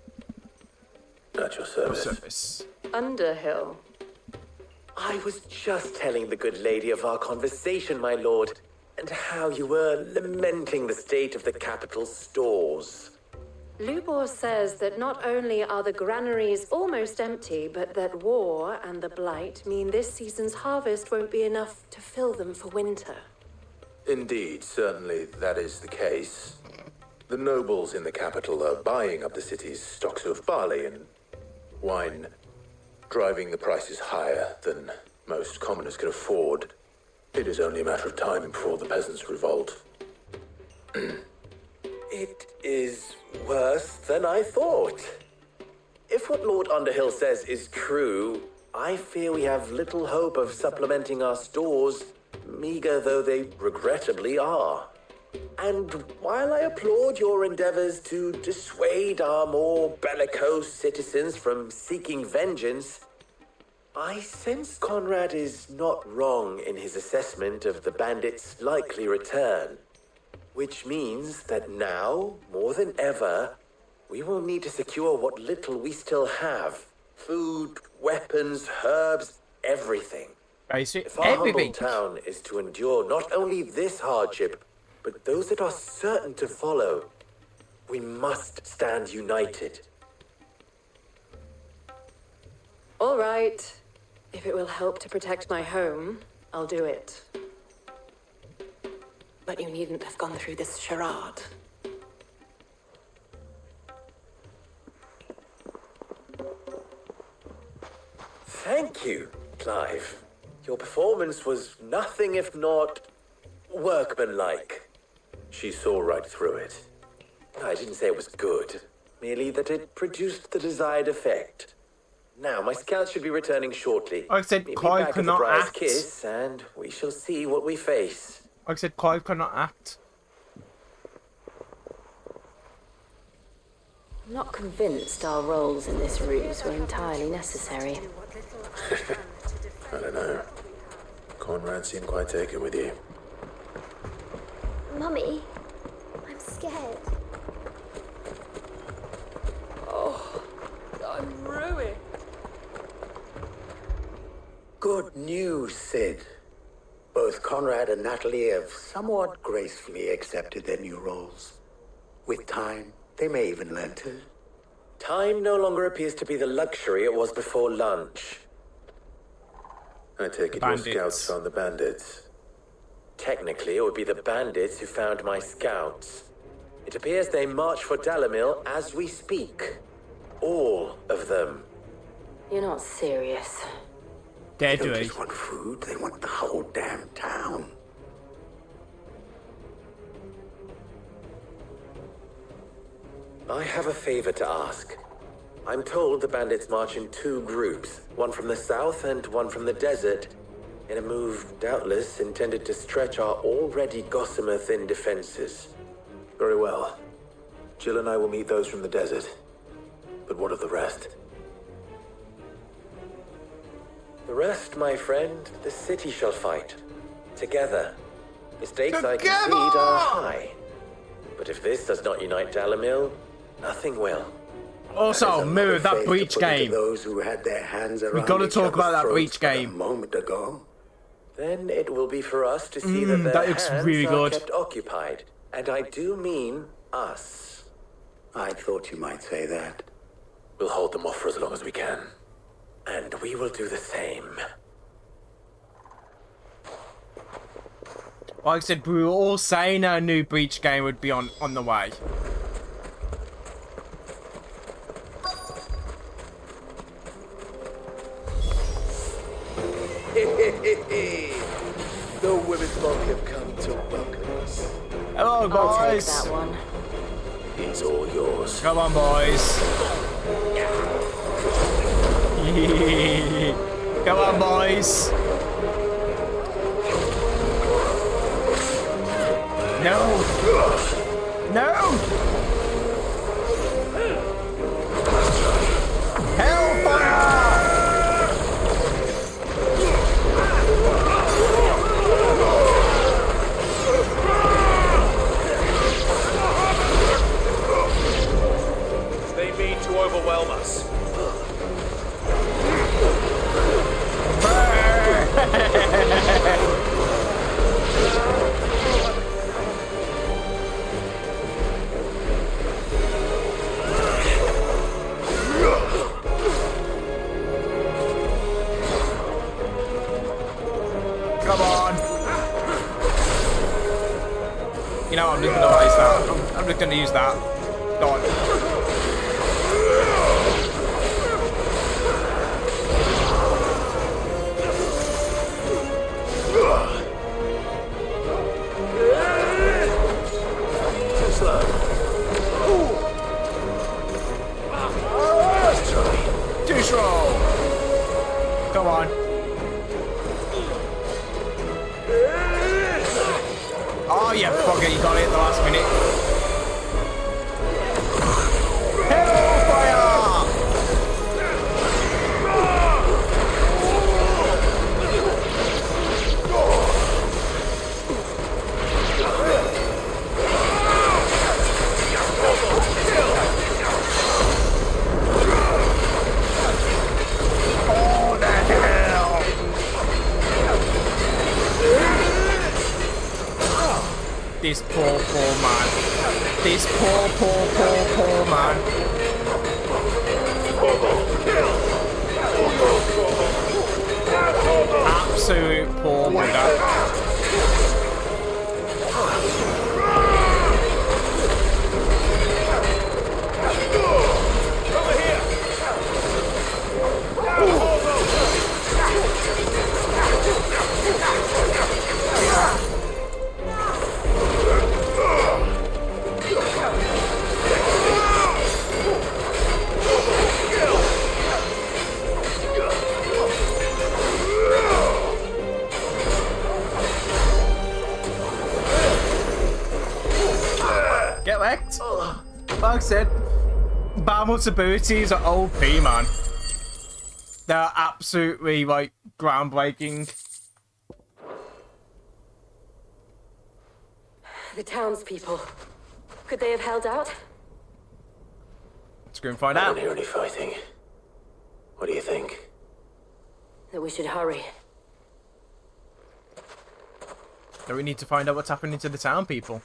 At your service. Underhill. I was just telling the good lady of our conversation, my lord, and how you were lamenting the state of the capital's stores. Lubor says that not only are the granaries almost empty, but that war and the Blight mean this season's harvest won't be enough to fill them for winter. Indeed, certainly that is the case. The nobles in the capital are buying up the city's stocks of barley and wine, driving the prices higher than most commoners can afford. It is only a matter of time before the peasants revolt. It is worse than I thought. If what Lord Underhill says is true, I fear we have little hope of supplementing our stores, meager though they regrettably are. And while I applaud your endeavors to dissuade our more bellicose citizens from seeking vengeance, I sense Conrad is not wrong in his assessment of the bandits' likely return. Which means that now, more than ever, we will need to secure what little we still have. Food, weapons, herbs, everything. If our humble town is to endure not only this hardship, but those that are certain to follow, we must stand united. All right. If it will help to protect my home, I'll do it. But you needn't have gone through this charade. Thank you, Clive. Your performance was nothing if not workmanlike. She saw right through it. I didn't say it was good, merely that it produced the desired effect. Now, my scouts should be returning shortly. Like I said, Meet me Clive back at the cannot Briar's act. Kiss, and we shall see what we face. Like I said, Clive cannot act. I'm not convinced our roles in this ruse were entirely necessary. I don't know. Conrad seemed quite taken with you. Mummy, I'm scared. Oh, I'm ruined. Good news, Sid. Both Conrad and Natalie have somewhat gracefully accepted their new roles. With time, they may even learn to. Time no longer appears to be the luxury it was before lunch. I take it your scouts found the bandits. Technically, it would be the bandits who found my scouts. It appears they march for Dalimil as we speak. All of them. You're not serious. They don't just want food, they want the whole damn town. I have a favor to ask. I'm told the bandits march in two groups, one from the south and one from the desert, in a move doubtless intended to stretch our already gossamer-thin defenses. Very well. Jill and I will meet those from the desert. But what of the rest? The rest, my friend, the city shall fight. Together. The stakes I concede are high. But if this does not unite Dalimil, nothing will. Also, Mirror, that breach game. Those who had their hands around We've got to talk about that breach a game. moment ago. Then it will be for us to see that their that looks hands really are good. kept occupied. And I do mean us. I thought you might say that. We'll hold them off for as long as we can. And we will do the same. Like I said, we were all saying our new breach game would be on the way. The women's folk have come to welcome us. Hello, boys. I'll take that one. It's all yours. Come on, boys. Come on, boys. No. No. Hellfire! They mean to overwhelm us. Come on. You know, I'm just gonna waste that. I'm just gonna use that. Go on. absolute poor bugger. Get wrecked. Like I said, Bahamut's abilities are OP, man. They're absolutely, like, groundbreaking. The townspeople. Could they have held out? Let's go and find I out. don't hear any fighting. What do you think? That we should hurry. So we need to find out what's happening to the town people.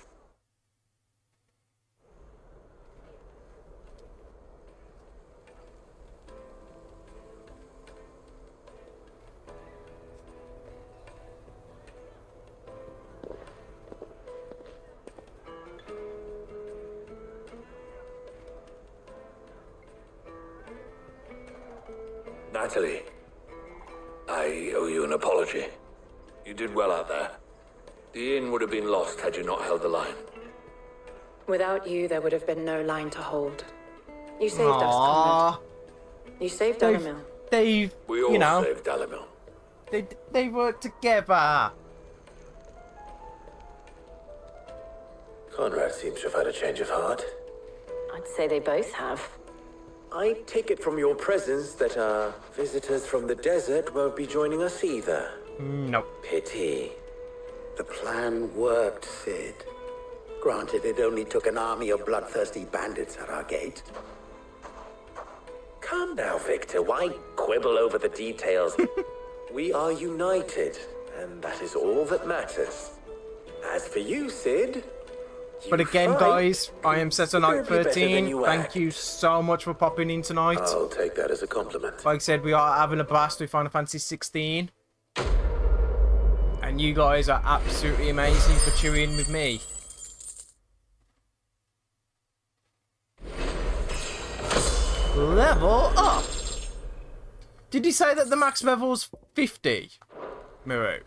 Natalie, I owe you an apology. You did well out there. The inn would have been lost had you not held the line. Without you, there would have been no line to hold. You saved us, Aww. Conrad. You saved Dalimil. They, We all you know, saved Dalimil. they work together. Conrad seems to have had a change of heart. I'd say they both have. I take it from your presence that our visitors from the desert won't be joining us either. Nope. Pity. The plan worked, Sid. Granted, it only took an army of bloodthirsty bandits at our gate. Calm now, Victor. Why quibble over the details? We are united, and that is all that matters. As for you, Sid... But again, guys, I am set on night considerably better than 13. you Thank act. you so much for popping in tonight. I'll take that as a compliment. Like I said, we are having a blast with Final Fantasy 16. And you guys are absolutely amazing for tuning in with me. Level up! Did you say that the max level's 50? Miru?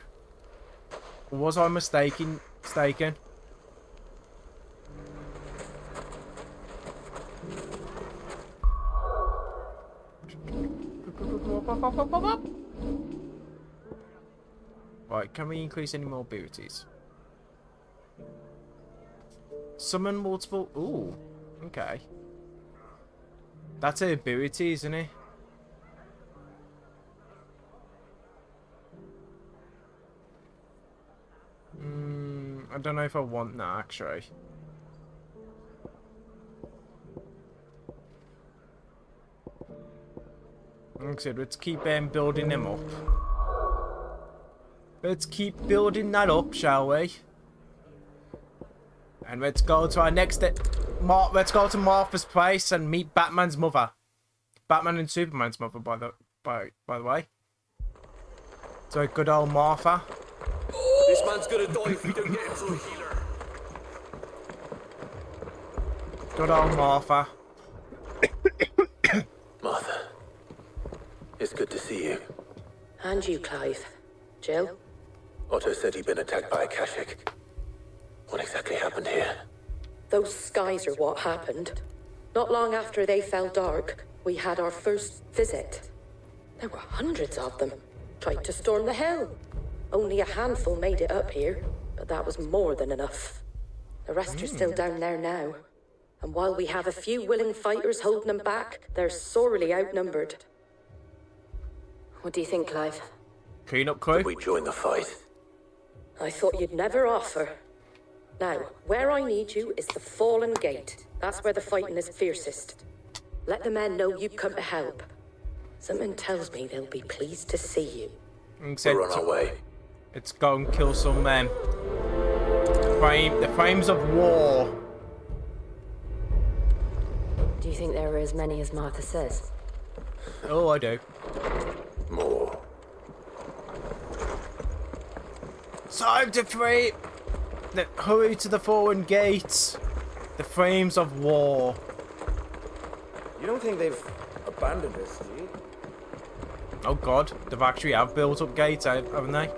Or was I mistaken? Right, can we increase any more abilities? Summon multiple... Ooh, okay. That's an ability, isn't it? I don't know if I want that, actually. Like I said, let's keep building them up. Let's keep building that up, shall we? And let's go to our next step. Let's go to Martha's place and meet Batman's mother. Batman and Superman's mother, by the way. So good old Martha. This man's gonna die if we don't get him to a healer. Good old Martha. Martha, it's good to see you. And you, Clive. Jill? Otto said he'd been attacked by a Kashyyyk. What exactly happened here? Those skies are what happened. Not long after they fell dark, we had our first visit. There were hundreds of them. Tried to storm the hill. Only a handful made it up here, but that was more than enough. The rest are still down there now. And while we have a few willing fighters holding them back, they're sorely outnumbered. What do you think, Clive? Clean up, Clive. We join the fight. I thought you'd never offer. Now, where I need you is the Fallen Gate. That's where the fighting is fiercest. Let the men know you've come to help. Something tells me they'll be pleased to see you. We're on our way. Let's go and kill some men. The flames of war. Do you think there are as many as Martha says? Oh, I do. More. Time to free. Hurry to the foreign gates. The frames of war. You don't think they've abandoned us, do you? Oh God, they've actually built up gates, haven't they?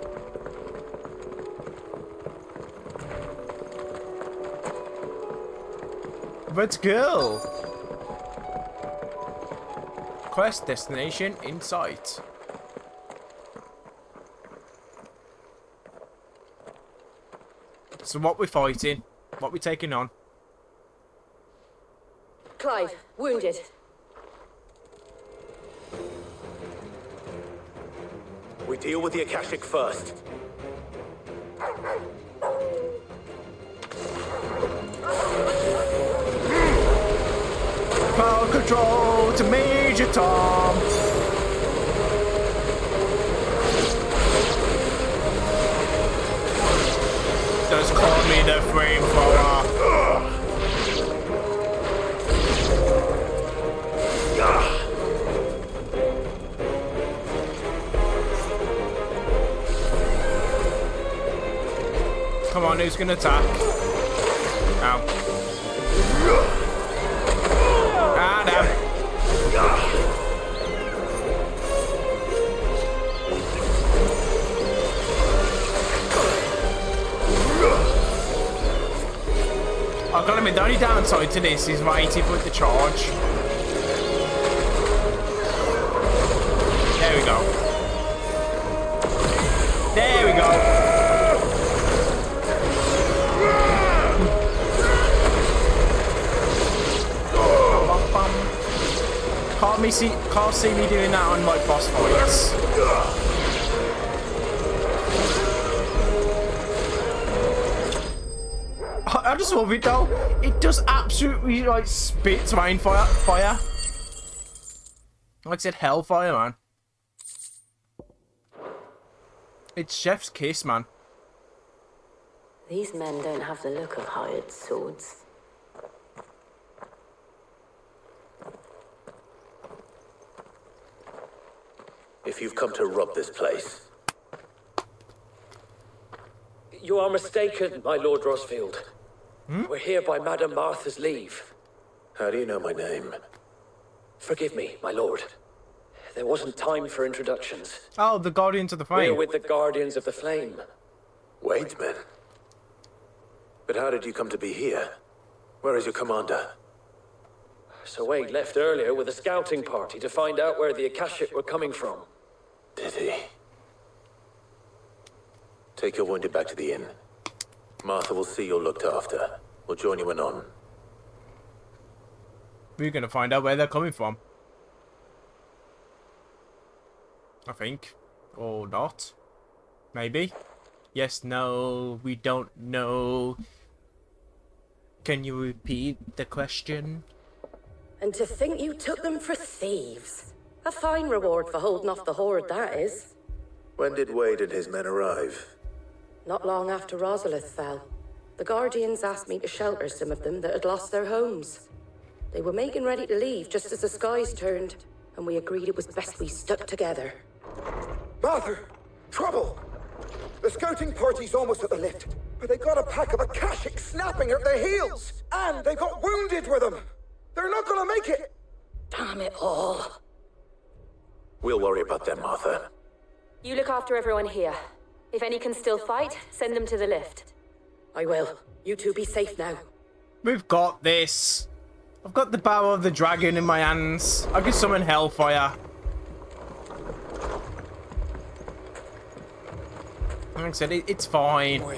Let's go. Quest destination in sight. So what we fighting? What we taking on? Clive, wounded. We deal with the Akashic first. Power control to Major Tom. Just call me the flamethrower. Come on, who's gonna attack? Ow. Ah, damn. I've got to admit, the only downside to this is waiting for it to charge. There we go. There we go. Can't see me doing that on like boss fights. I just love it though. It does absolutely like spits rain fire. Like I said, hellfire, man. It's Chef's kiss, man. These men don't have the look of hired swords. If you've come to rob this place. You are mistaken, my Lord Rosfield. We're here by Madame Martha's leave. How do you know my name? Forgive me, my lord. There wasn't time for introductions. Oh, the Guardians of the Flame. We're with the Guardians of the Flame. Wade's men? But how did you come to be here? Where is your commander? Sir Wade left earlier with a scouting party to find out where the Akashic were coming from. Did he? Take your wounded back to the inn. Martha will see you're looked after. We'll join you anon. We're gonna find out where they're coming from. I think. Or not. Maybe. Yes, no, we don't know. Can you repeat the question? And to think you took them for thieves. A fine reward for holding off the horde, that is. When did Wade and his men arrive? Not long after Rosalith fell. The Guardians asked me to shelter some of them that had lost their homes. They were making ready to leave just as the skies turned, and we agreed it was best we stuck together. Martha! Trouble! The scouting party's almost at the lift, but they got a pack of Akashic snapping at their heels! And they've got wounded with them! They're not gonna make it! Damn it all. We'll worry about them, Martha. You look after everyone here. If any can still fight, send them to the lift. I will. You two be safe now. We've got this. I've got the Bow of the Dragon in my hands. I can summon Hellfire. Like I said, it's fine. My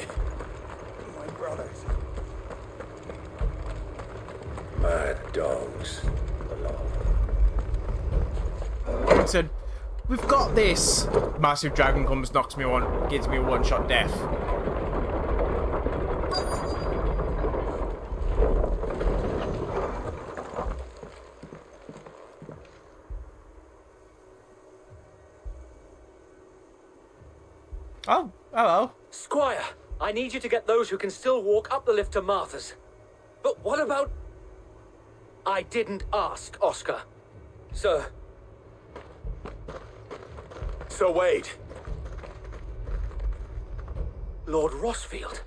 brothers. Mad dogs. Like I said, we've got this. Massive dragon comes, knocks me on, gives me a one-shot death. Oh, hello. Squire, I need you to get those who can still walk up the lift to Martha's. But what about... I didn't ask, Oscar. Sir. Sir Wade. Lord Rossfield.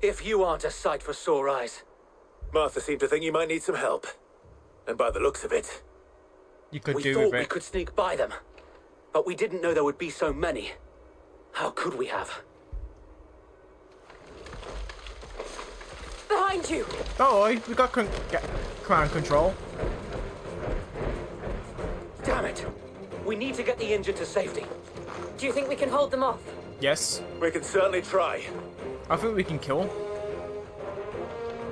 If you aren't a sight for sore eyes. Martha seemed to think you might need some help. And by the looks of it, You could we do thought with we it. could sneak by them, but we didn't know there would be so many. How could we have? Behind you! Oh, we got command control. Damn it! We need to get the injured to safety. Do you think we can hold them off? Yes. we can certainly try. I think we can kill.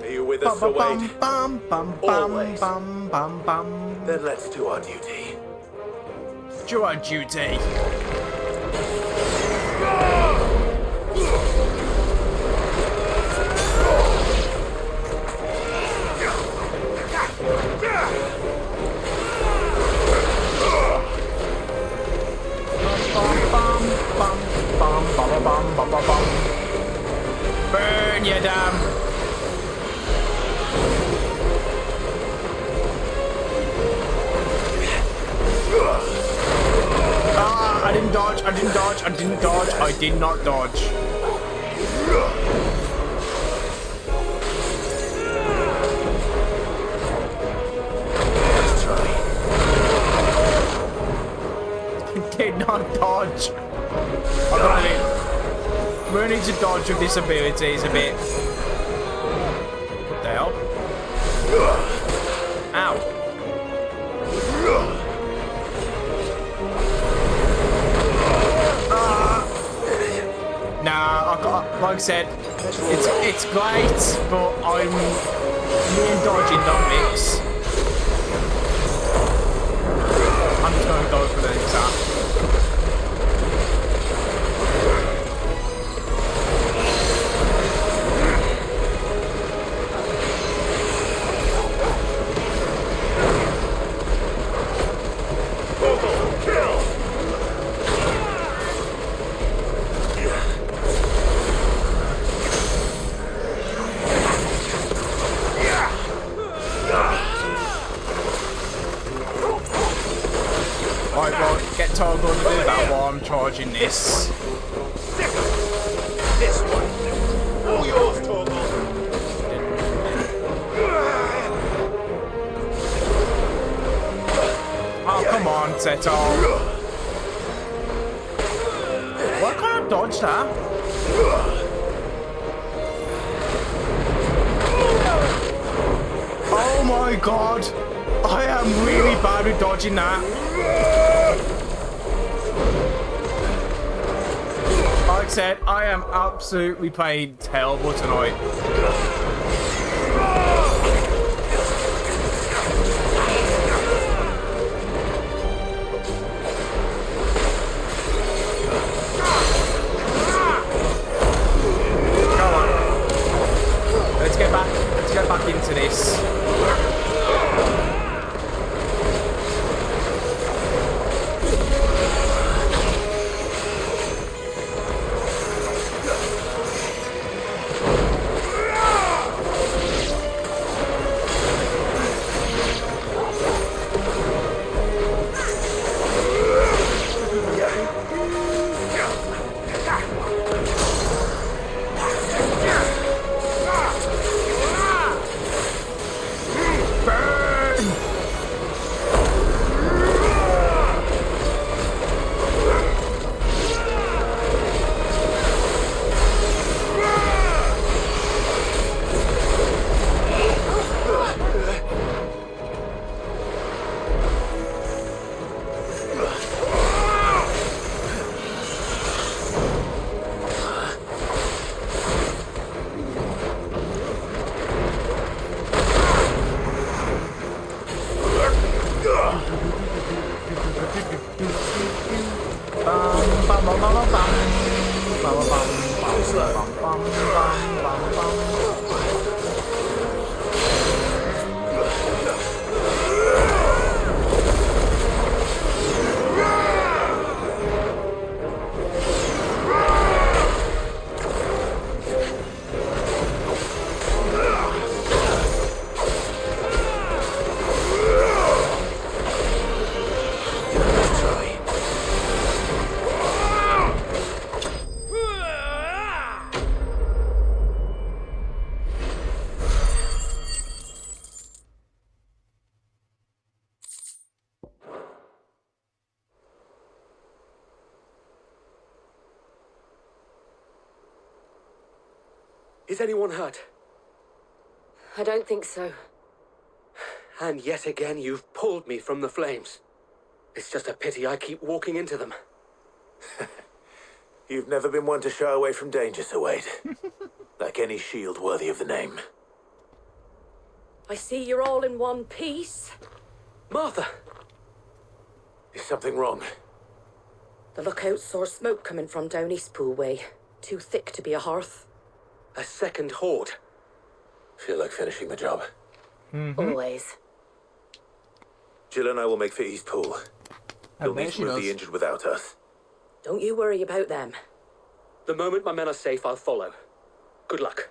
Are you with us, Sir Wade? Bum, bum, Always. bum, bum, bum. Then let's do our duty. Do our duty. Burn, you damn. Ah, I didn't dodge, I didn't dodge, I didn't dodge, I did not dodge. Let's try. Did not dodge. I got it. Learning to dodge with this ability is a bit. What the hell? Ow. Nah, like I said, it's great, but me and dodging don't mix. I'm just gonna go for the attack. Right, well, get Torgal to do that while I'm charging this. This one. All yours, Torgal. Oh, come on, Seto. Why can't I dodge that? Oh my god. I am really bad with dodging that. Like I said, I am absolutely playing terrible tonight. Come on. Let's get back into this. Is anyone hurt? I don't think so. And yet again, you've pulled me from the flames. It's just a pity I keep walking into them. You've never been one to shy away from danger, Sir Wade. Like any shield worthy of the name. I see you're all in one piece. Martha! Is something wrong? The lookout saw smoke coming from down Eastpool way. Too thick to be a hearth. A second horde. Feel like finishing the job. Always. Jill and I will make for Eastpool. You'll bet need she to move does. the injured without us. Don't you worry about them. The moment my men are safe, I'll follow. Good luck.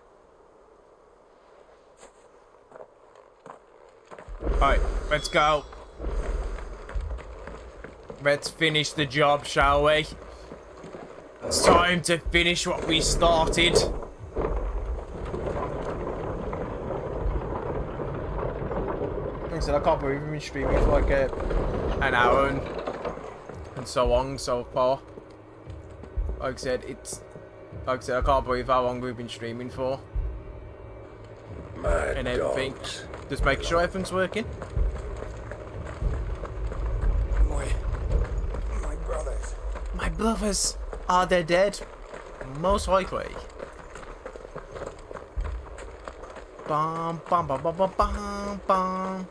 Alright, let's go. Let's finish the job, shall we? It's time to finish what we started. Like I said, I can't believe we've been streaming for like an hour and so on so far. Like I said, I can't believe how long we've been streaming for. Mad and everything. dogs. Just making sure everything's working. My brothers. My brothers, are they dead? Most likely. Bum bum bum bum bum bum bum.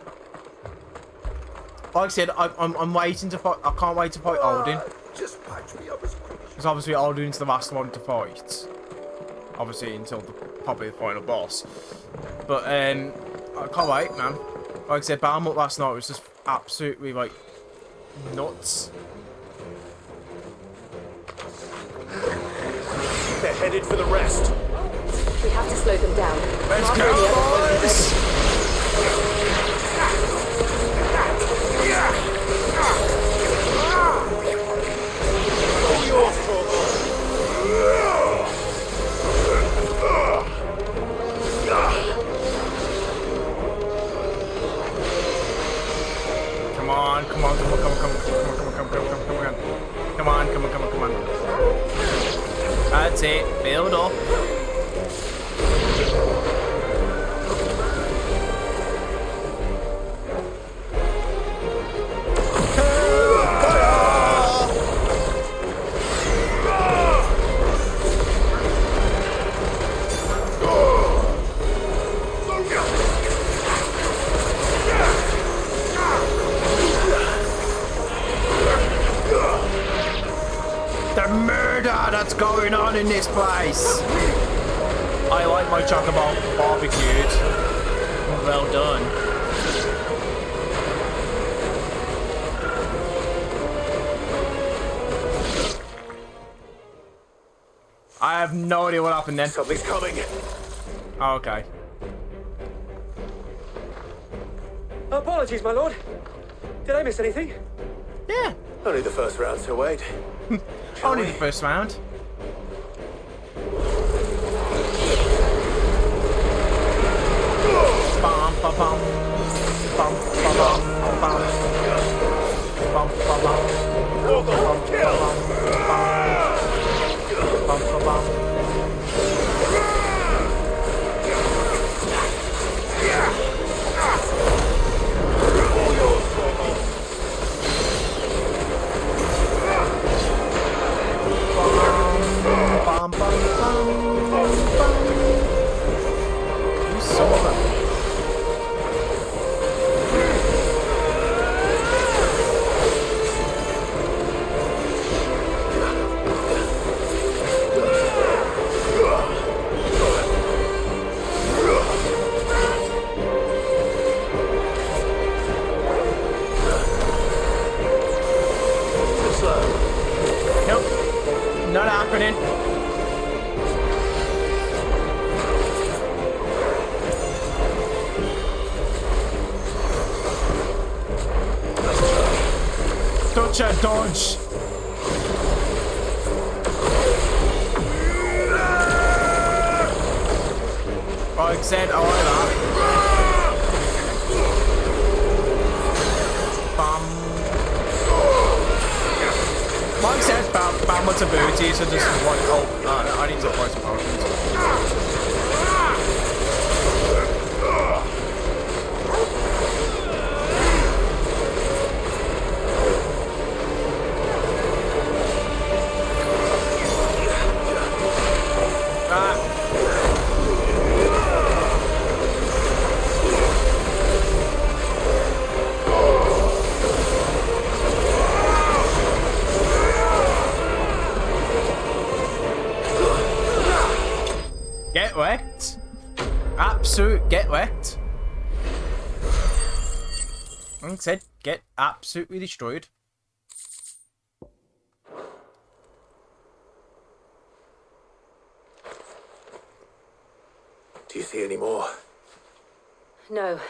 Like I said, I'm waiting to fight. I can't wait to fight Odin. Just patch me up as quick as Because obviously Odin's the last one to fight. Obviously until probably the final boss. But I can't wait, man. Like I said, Balmut last night was just absolutely like nuts. They're headed for the rest. We have to slow them down. Let's go, boys! Come on, come on, come on, come on, come on, come on, come on, come on, come on, come on, come on, come on. That's it. Build up. The murder that's going on in this place. I like my chocobo barbecued. Well done. I have no idea what happened then. Something's coming. Oh, okay. Apologies, my lord. Did I miss anything? Yeah. Only the first round, Sir Wade. Only the first round. Bum ba bum. Bum ba bum bum. Bum ba bum. Bum ba bum. Bum ba bum. Bum, bum, bum, bum. You saw that. Nope. Not happening. Dodge and dodge. Like I said, I like that. Bum. Like I said, Balmut's abilities are just like, oh, I need to apply some potions. Like I said, get absolutely destroyed. Do you see any more? No.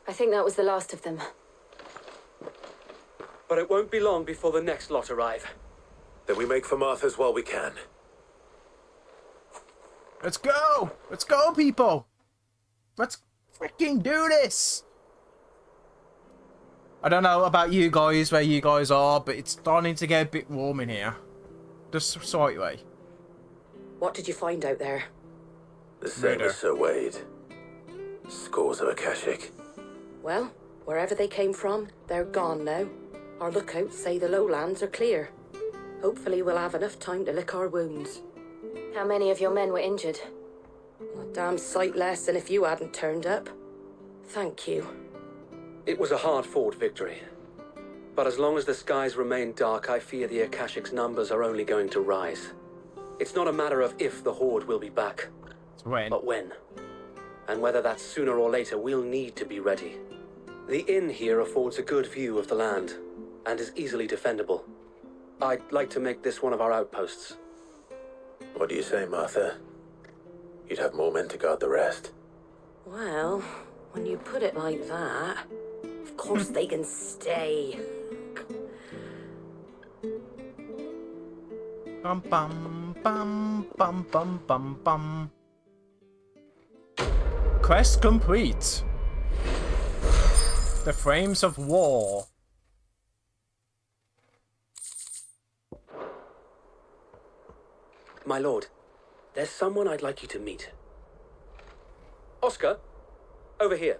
I think that was the last of them. But it won't be long before the next lot arrive. Then we make for Martha's while we can. Let's go! Let's go, people! Let's freaking do this! I don't know about you guys, where you guys are, but it's starting to get a bit warm in here. Just slightly. What did you find out there? The same as Sir Wade. Scores of Akashic. Well, wherever they came from, they're gone now. Our lookouts say the lowlands are clear. Hopefully we'll have enough time to lick our wounds. How many of your men were injured? A damn sight less than if you hadn't turned up. Thank you. It was a hard-fought victory. But as long as the skies remain dark, I fear the Akashic's numbers are only going to rise. It's not a matter of if the Horde will be back, but when. And whether that's sooner or later, we'll need to be ready. The inn here affords a good view of the land, and is easily defendable. I'd like to make this one of our outposts. What do you say, Martha? You'd have more men to guard the rest. Well, when you put it like that, of course they can stay. Bum bum bum bum bum bum bum. Quest complete. The Frames of War. My lord, there's someone I'd like you to meet. Oscar, over here.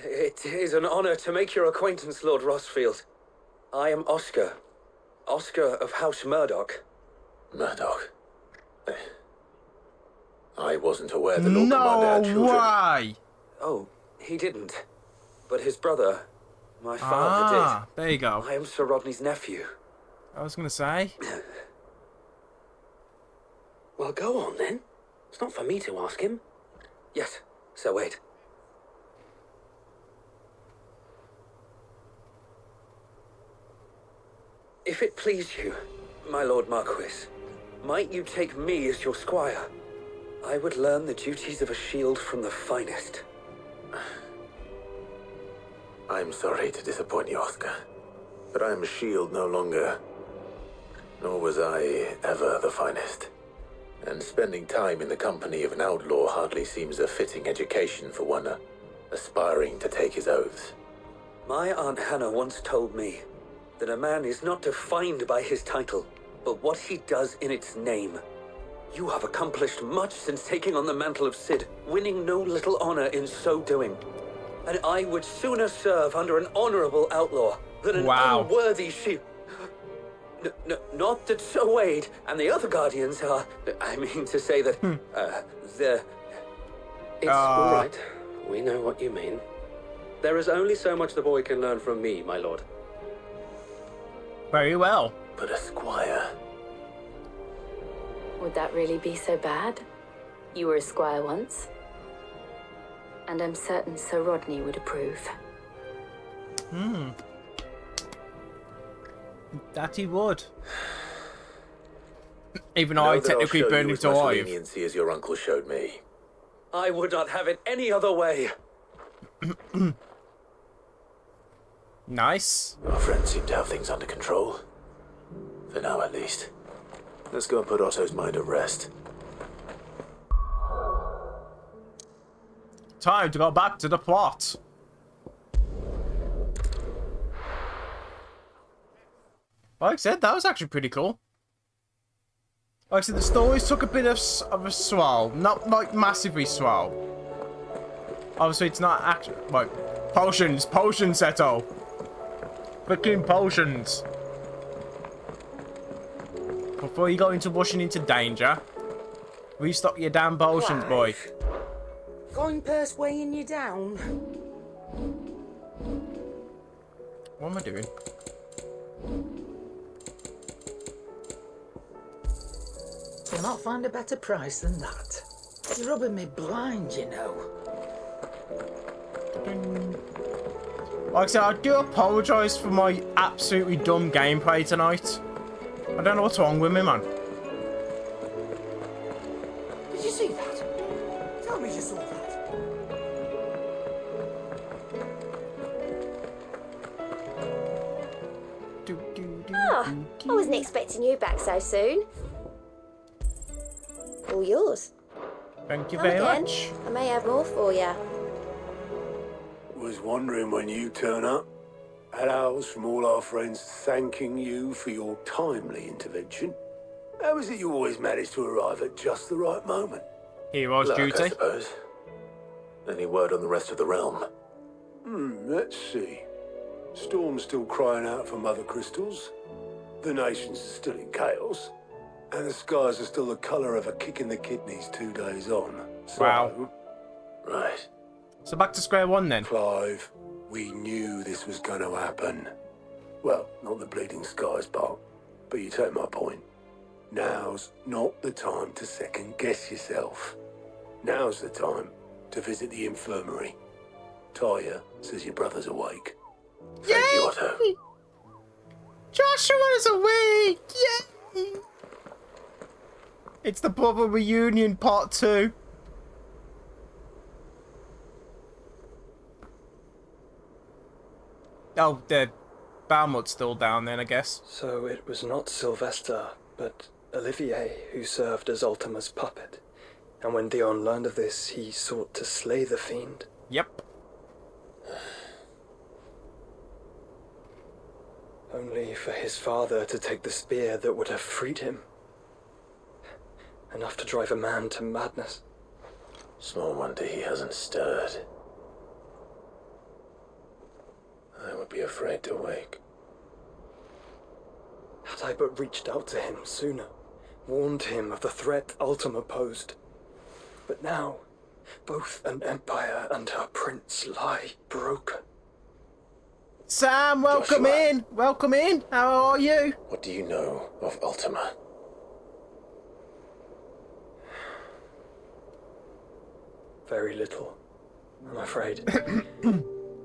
It is an honor to make your acquaintance, Lord Rossfield. I am Oscar. Oscar of House Murdoch. Murdoch? I wasn't aware the Lord Commander had children. Why? Oh, he didn't. But his brother, my father, did. There you go. I am Sir Rodney's nephew. I was gonna say. Well, go on then. It's not for me to ask him. Yes, Sir Wade. If it please you, my Lord Marquis, might you take me as your squire? I would learn the duties of a shield from the finest. I'm sorry to disappoint you, Oscar, but I am a shield no longer. Nor was I ever the finest. And spending time in the company of an outlaw hardly seems a fitting education for one aspiring to take his oaths. My Aunt Hannah once told me that a man is not defined by his title, but what he does in its name. You have accomplished much since taking on the mantle of Cid, winning no little honor in so doing. And I would sooner serve under an honorable outlaw than an unworthy sheep. Not that Sir Wade and the other guardians are... I mean to say that... It's all right. We know what you mean. There is only so much the boy can learn from me, my lord. Very well. But a squire... Would that really be so bad? You were a squire once. And I'm certain Sir Rodney would approve. That he would. Even though I technically burned him to life. Leniency as your uncle showed me. I would not have it any other way. Nice. Our friends seem to have things under control. For now, at least. Let's go and put Otto's mind at rest. Time to go back to the plot. Like I said, that was actually pretty cool. Like I said, the stories took a bit of a swell. Not like massively swell. Obviously, it's not actually... Like, potions, Seto. Freaking potions. Before you go into rushing into danger, restock your damn potions, boy. Going purse weighing you down. What am I doing? You're Cannot find a better price than that. You're rubbing me blind, you know. Like I said, I do apologise for my absolutely dumb gameplay tonight. I don't know what's wrong with me, man. Did you see that? Tell me you saw that. I wasn't expecting you back so soon. All yours. Thank you Come very again. much. I may have more for you. Was wondering when you turn up. Had owls from all our friends thanking you for your timely intervention. How is it you always manage to arrive at just the right moment? Hero's Luck, duty. I suppose. Any word on the rest of the realm? Let's see. Storm's still crying out for mother crystals. The nations are still in chaos. And the skies are still the colour of a kick in the kidneys 2 days on. So, Wow. Right. So back to square one then. Clive, we knew this was going to happen. Well, not the bleeding skies part, but you take my point. Now's not the time to second guess yourself. Now's the time to visit the infirmary. Talia says your brother's awake. Thank you, Otto. Joshua's awake! Yay! It's the brother reunion part 2. Oh, the Balmut's still down then, I guess. So it was not Sylvester, but Olivier who served as Ultima's puppet. And when Dion learned of this, he sought to slay the fiend. Yep. Only for his father to take the spear that would have freed him. Enough to drive a man to madness. Small wonder he hasn't stirred. I would be afraid to wake. Had I but reached out to him sooner, warned him of the threat Ultima posed. But now, both an empire and her prince lie broken. Sam, welcome Joshua. in! Welcome in! How are you? What do you know of Ultima? Very little, I'm afraid.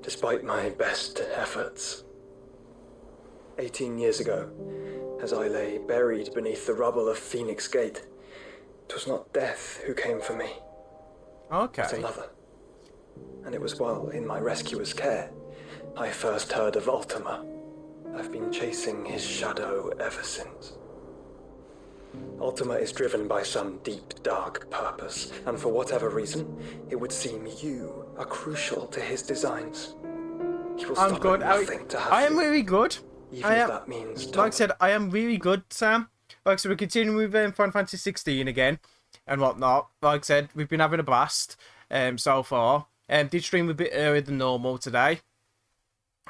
Despite my best efforts. 18 years ago, as I lay buried beneath the rubble of Phoenix Gate, 'twas not death who came for me. Okay. But another. And it was while in my rescuer's care I first heard of Ultima. I've been chasing his shadow ever since. Ultima is driven by some deep, dark purpose, and for whatever reason, it would seem you are crucial to his designs. He will I'm stop good. at nothing to have I am you, really good. even I if am, that means like I said, I am really good, Sam. Like I said, we're continuing with Final Fantasy 16 again and whatnot. Like I said, we've been having a blast so far. Did stream a bit earlier than normal today,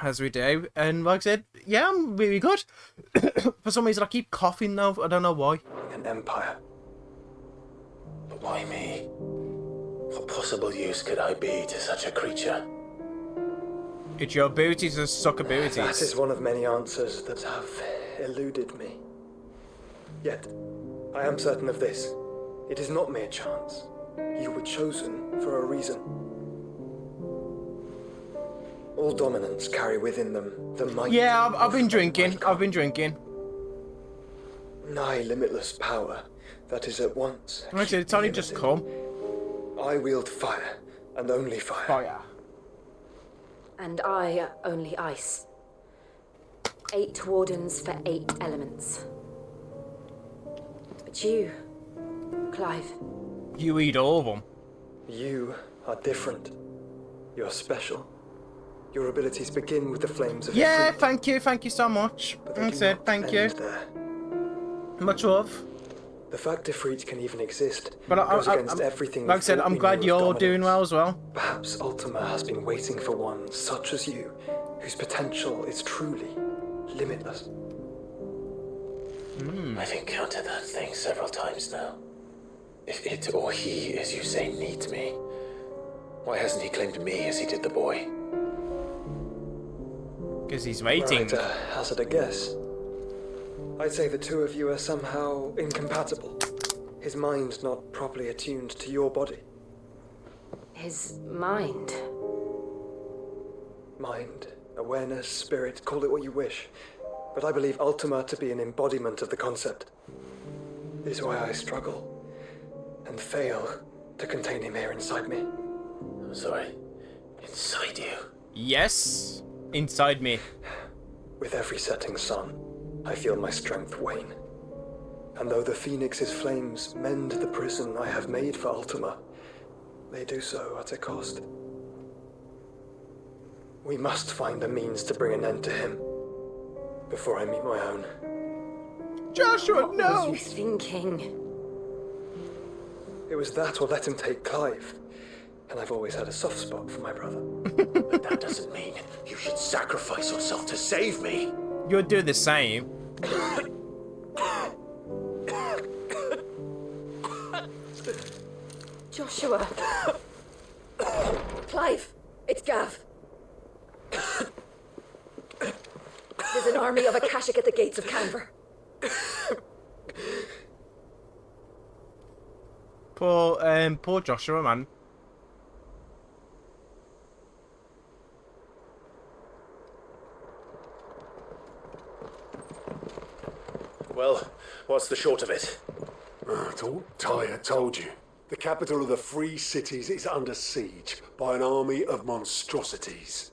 as we do. And like I said, yeah, I'm really good. For some reason, I keep coughing though. I don't know why. An empire. But why me? What possible use could I be to such a creature? It's your abilities and suck abilities. That is one of many answers that have eluded me. Yet, I am certain of this. It is not mere chance. You were chosen for a reason. All dominants carry within them the might. Yeah, I've been drinking. I've been drinking. Nigh limitless power that is at once. Like I said, it's only just come. I wield fire, and only fire. Fire. And I only ice. 8 wardens for 8 elements. But you, Clive. You eat all of them. You are different. You're special. Your abilities begin with the flames of Yeah, Ifrit. thank you so much. But Like I they do said, not thank you. end there. Much love. The fact Ifrit can even exist But goes against everything. like I we said, thought I'm we glad knew you're of doing dominance. well as well. Perhaps Ultima has been waiting for one such as you, whose potential is truly limitless. I've encountered that thing several times now. If it or he, as you say, needs me, why hasn't he claimed me as he did the boy? Because he's waiting. Right, hazard a guess. I'd say the two of you are somehow incompatible. His mind not properly attuned to your body. His mind? Mind, awareness, spirit, call it what you wish. But I believe Ultima to be an embodiment of the concept. This is why I struggle and fail to contain him here inside me. I'm sorry. Inside you? Yes, inside me. With every setting sun, I feel my strength wane. And though the Phoenix's flames mend the prison I have made for Ultima, they do so at a cost. We must find a means to bring an end to him before I meet my own. Joshua, no! What were you thinking? It was that or let him take Clive. And I've always had a soft spot for my brother. But that doesn't mean you should sacrifice yourself to save me. You'll do the same. Joshua. Clive, it's Gav. There's an army of Akashic at the gates of Canver. Poor Joshua, man. Well, what's the short of it? Tyre told you. The capital of the Free Cities is under siege by an army of monstrosities.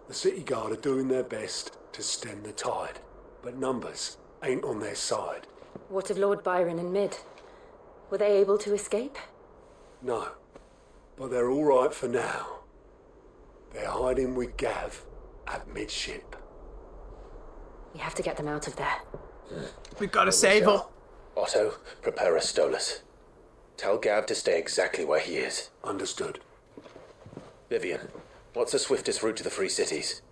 The City Guard are doing their best to stem the tide, but numbers ain't on their side. What of Lord Byron and Mid? Were they able to escape? No, but they're all right for now. They're hiding with Gav at midship. We have to get them out of there. We've got to save her. Otto, prepare a Stolas. Tell Gav to stay exactly where he is. Understood. Vivian, what's the swiftest route to the Free Cities?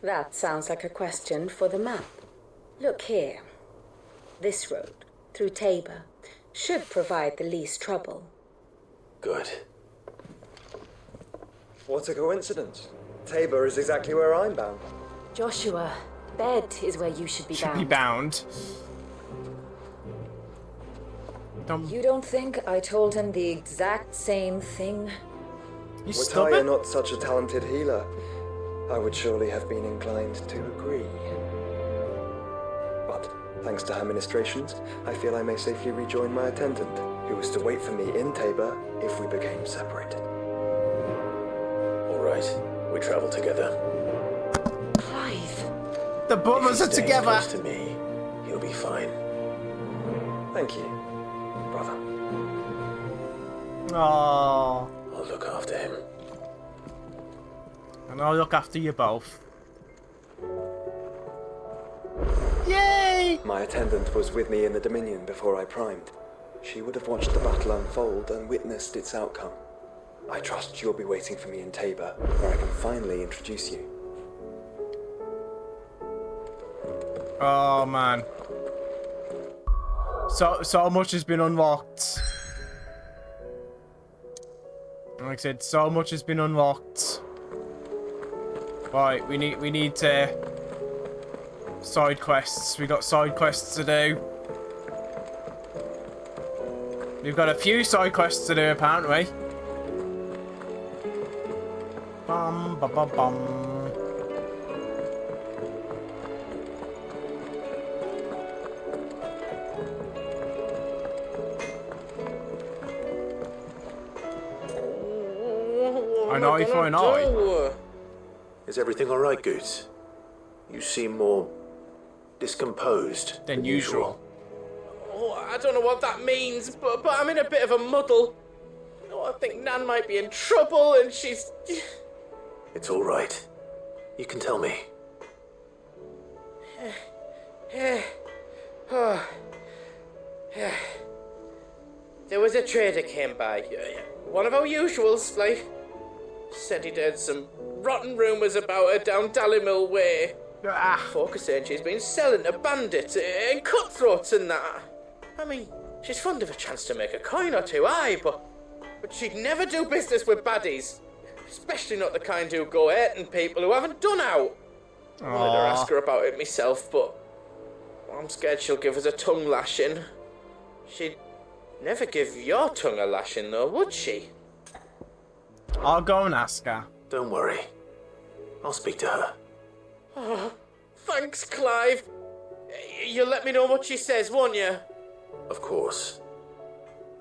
That sounds like a question for the map. Look here. This road, through Tabor, should provide the least trouble. Good. What a coincidence. Tabor is exactly where I'm bound. Joshua, bed is where you should be bound. You don't think I told him the exact same thing? Were Tyre not such a talented healer, I would surely have been inclined to agree. But, thanks to her ministrations, I feel I may safely rejoin my attendant, who was to wait for me in Tabor if we became separated. All right, we travel together. Clive. The brothers are together. Close to me, he'll be fine. Thank you, brother. Aww. I'll look after him. And I'll look after you both. Yay! My attendant was with me in the Dominion before I primed. She would have watched the battle unfold and witnessed its outcome. I trust you'll be waiting for me in Tabor, where I can finally introduce you. Oh man. So much has been unlocked. Like I said, so much has been unlocked. Right, we need to side quests. We got side quests to do. We've got a few side quests to do apparently. Bum bum bum bum. An eye for an eye. Is everything all right, Goose? You seem more discomposed than usual. Oh, I don't know what that means, but I'm in a bit of a muddle. Oh, I think Nan might be in trouble, and she's... It's all right. You can tell me. There was a trader came by. One of our usuals, like... Said he'd heard some rotten rumours about her down Dalimil Way. Folk are saying she's been selling to bandits and cutthroats and that. I mean, she's fond of a chance to make a coin or two, aye, but she'd never do business with baddies. Especially not the kind who go hurting people who haven't done out. I wanted to ask her about it myself, but I'm scared she'll give us a tongue lashing. She'd never give your tongue a lashing, though, would she? I'll go and ask her. Don't worry. I'll speak to her. Oh, thanks, Clive. You'll let me know what she says, won't you? Of course.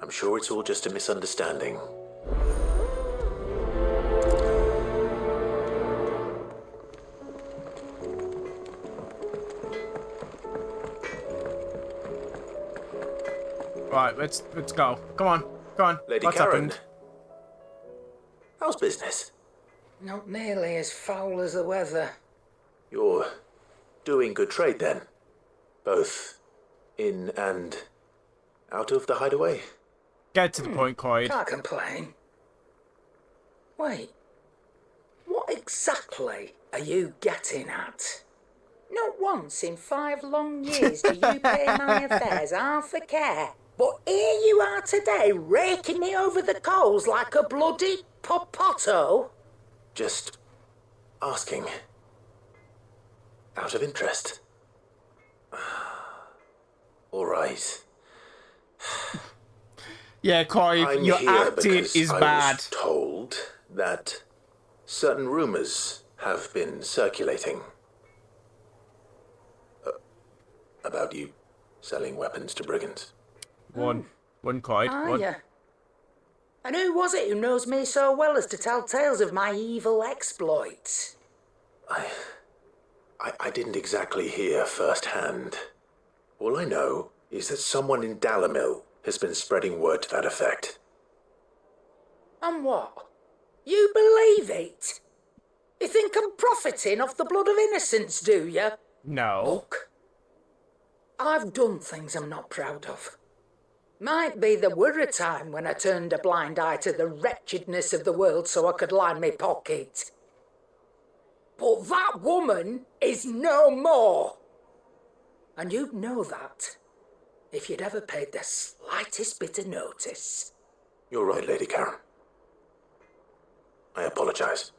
I'm sure it's all just a misunderstanding. Right, let's go. Come on. Lady What's Karen. happened? How's business? Not nearly as foul as the weather. You're doing good trade then? Both in and out of the hideaway? Get to the point, Clyde. Can't complain. Wait. What exactly are you getting at? Not once in 5 long years do you pay my affairs half a care. But here you are today, raking me over the coals like a bloody popoto. Just asking. Out of interest. All right. Yeah, Clive, I'm your here acting because is I bad. was told that certain rumors have been circulating about you selling weapons to brigands. One, Clyde. One. Yeah. And who was it who knows me so well as to tell tales of my evil exploits? I didn't exactly hear firsthand. All I know is that someone in Dalimil has been spreading word to that effect. And what? You believe it? You think I'm profiting off the blood of innocents, do you? No. Look, I've done things I'm not proud of. Might be there were a time when I turned a blind eye to the wretchedness of the world so I could line my pocket. But that woman is no more. And you'd know that if you'd ever paid the slightest bit of notice. You're right, Lady Karen. I apologize.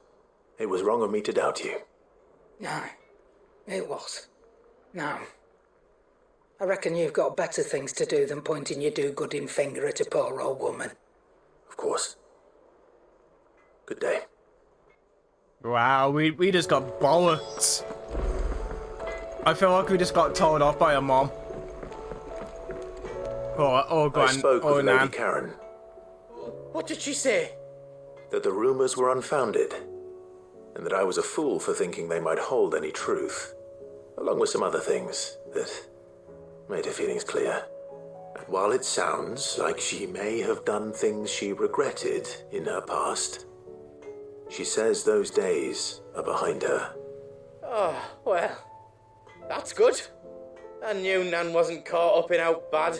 It was wrong of me to doubt you. No, it was. No. I reckon you've got better things to do than pointing your do-gooding finger at a poor old woman. Of course. Good day. Wow, we just got bollocked. I feel like we just got told off by a mom. Or I spoke with Nan. Lady Karen. What did she say? That the rumors were unfounded, and that I was a fool for thinking they might hold any truth, along with some other things that made her feelings clear. And while it sounds like she may have done things she regretted in her past, she says those days are behind her. Oh, well, that's good. I knew Nan wasn't caught up in out bad.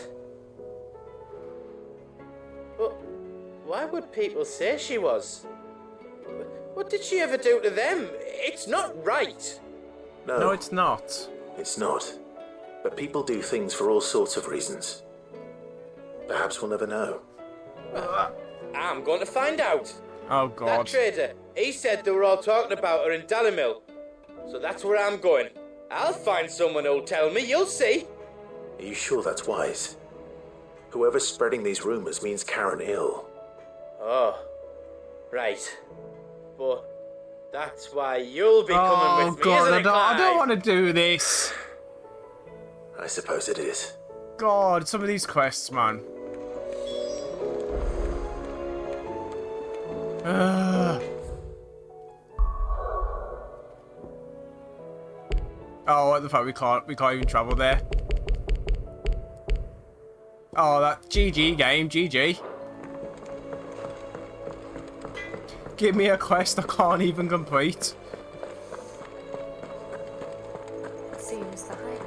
But why would people say she was? What did she ever do to them? It's not right. No, it's not. It's not. But people do things for all sorts of reasons. Perhaps we'll never know. I'm going to find out. Oh, That God. trader, he said they were all talking about her in Dalimil. So that's where I'm going. I'll find someone who'll tell me, you'll see. Are you sure that's wise? Whoever's spreading these rumors means Karen ill. Oh, right. But that's why you'll be coming with me, God, isn't it, I don't Clive? want to do this. I suppose it is. God, some of these quests, man. Oh, what the fuck? We can't even travel there. Oh, that GG game, GG. Give me a quest I can't even complete. Seems the highway.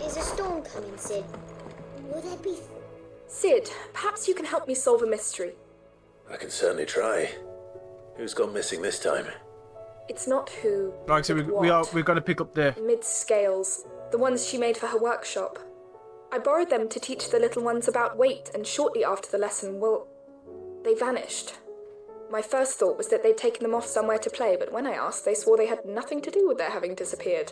Is a storm coming, Sid? Will there be... Sid, perhaps you can help me solve a mystery. I can certainly try. Who's gone missing this time? It's not who, Like, so we're gonna pick up the... Mid scales, the ones she made for her workshop. I borrowed them to teach the little ones about weight, and shortly after the lesson, well, they vanished. My first thought was that they'd taken them off somewhere to play, but when I asked, they swore they had nothing to do with their having disappeared.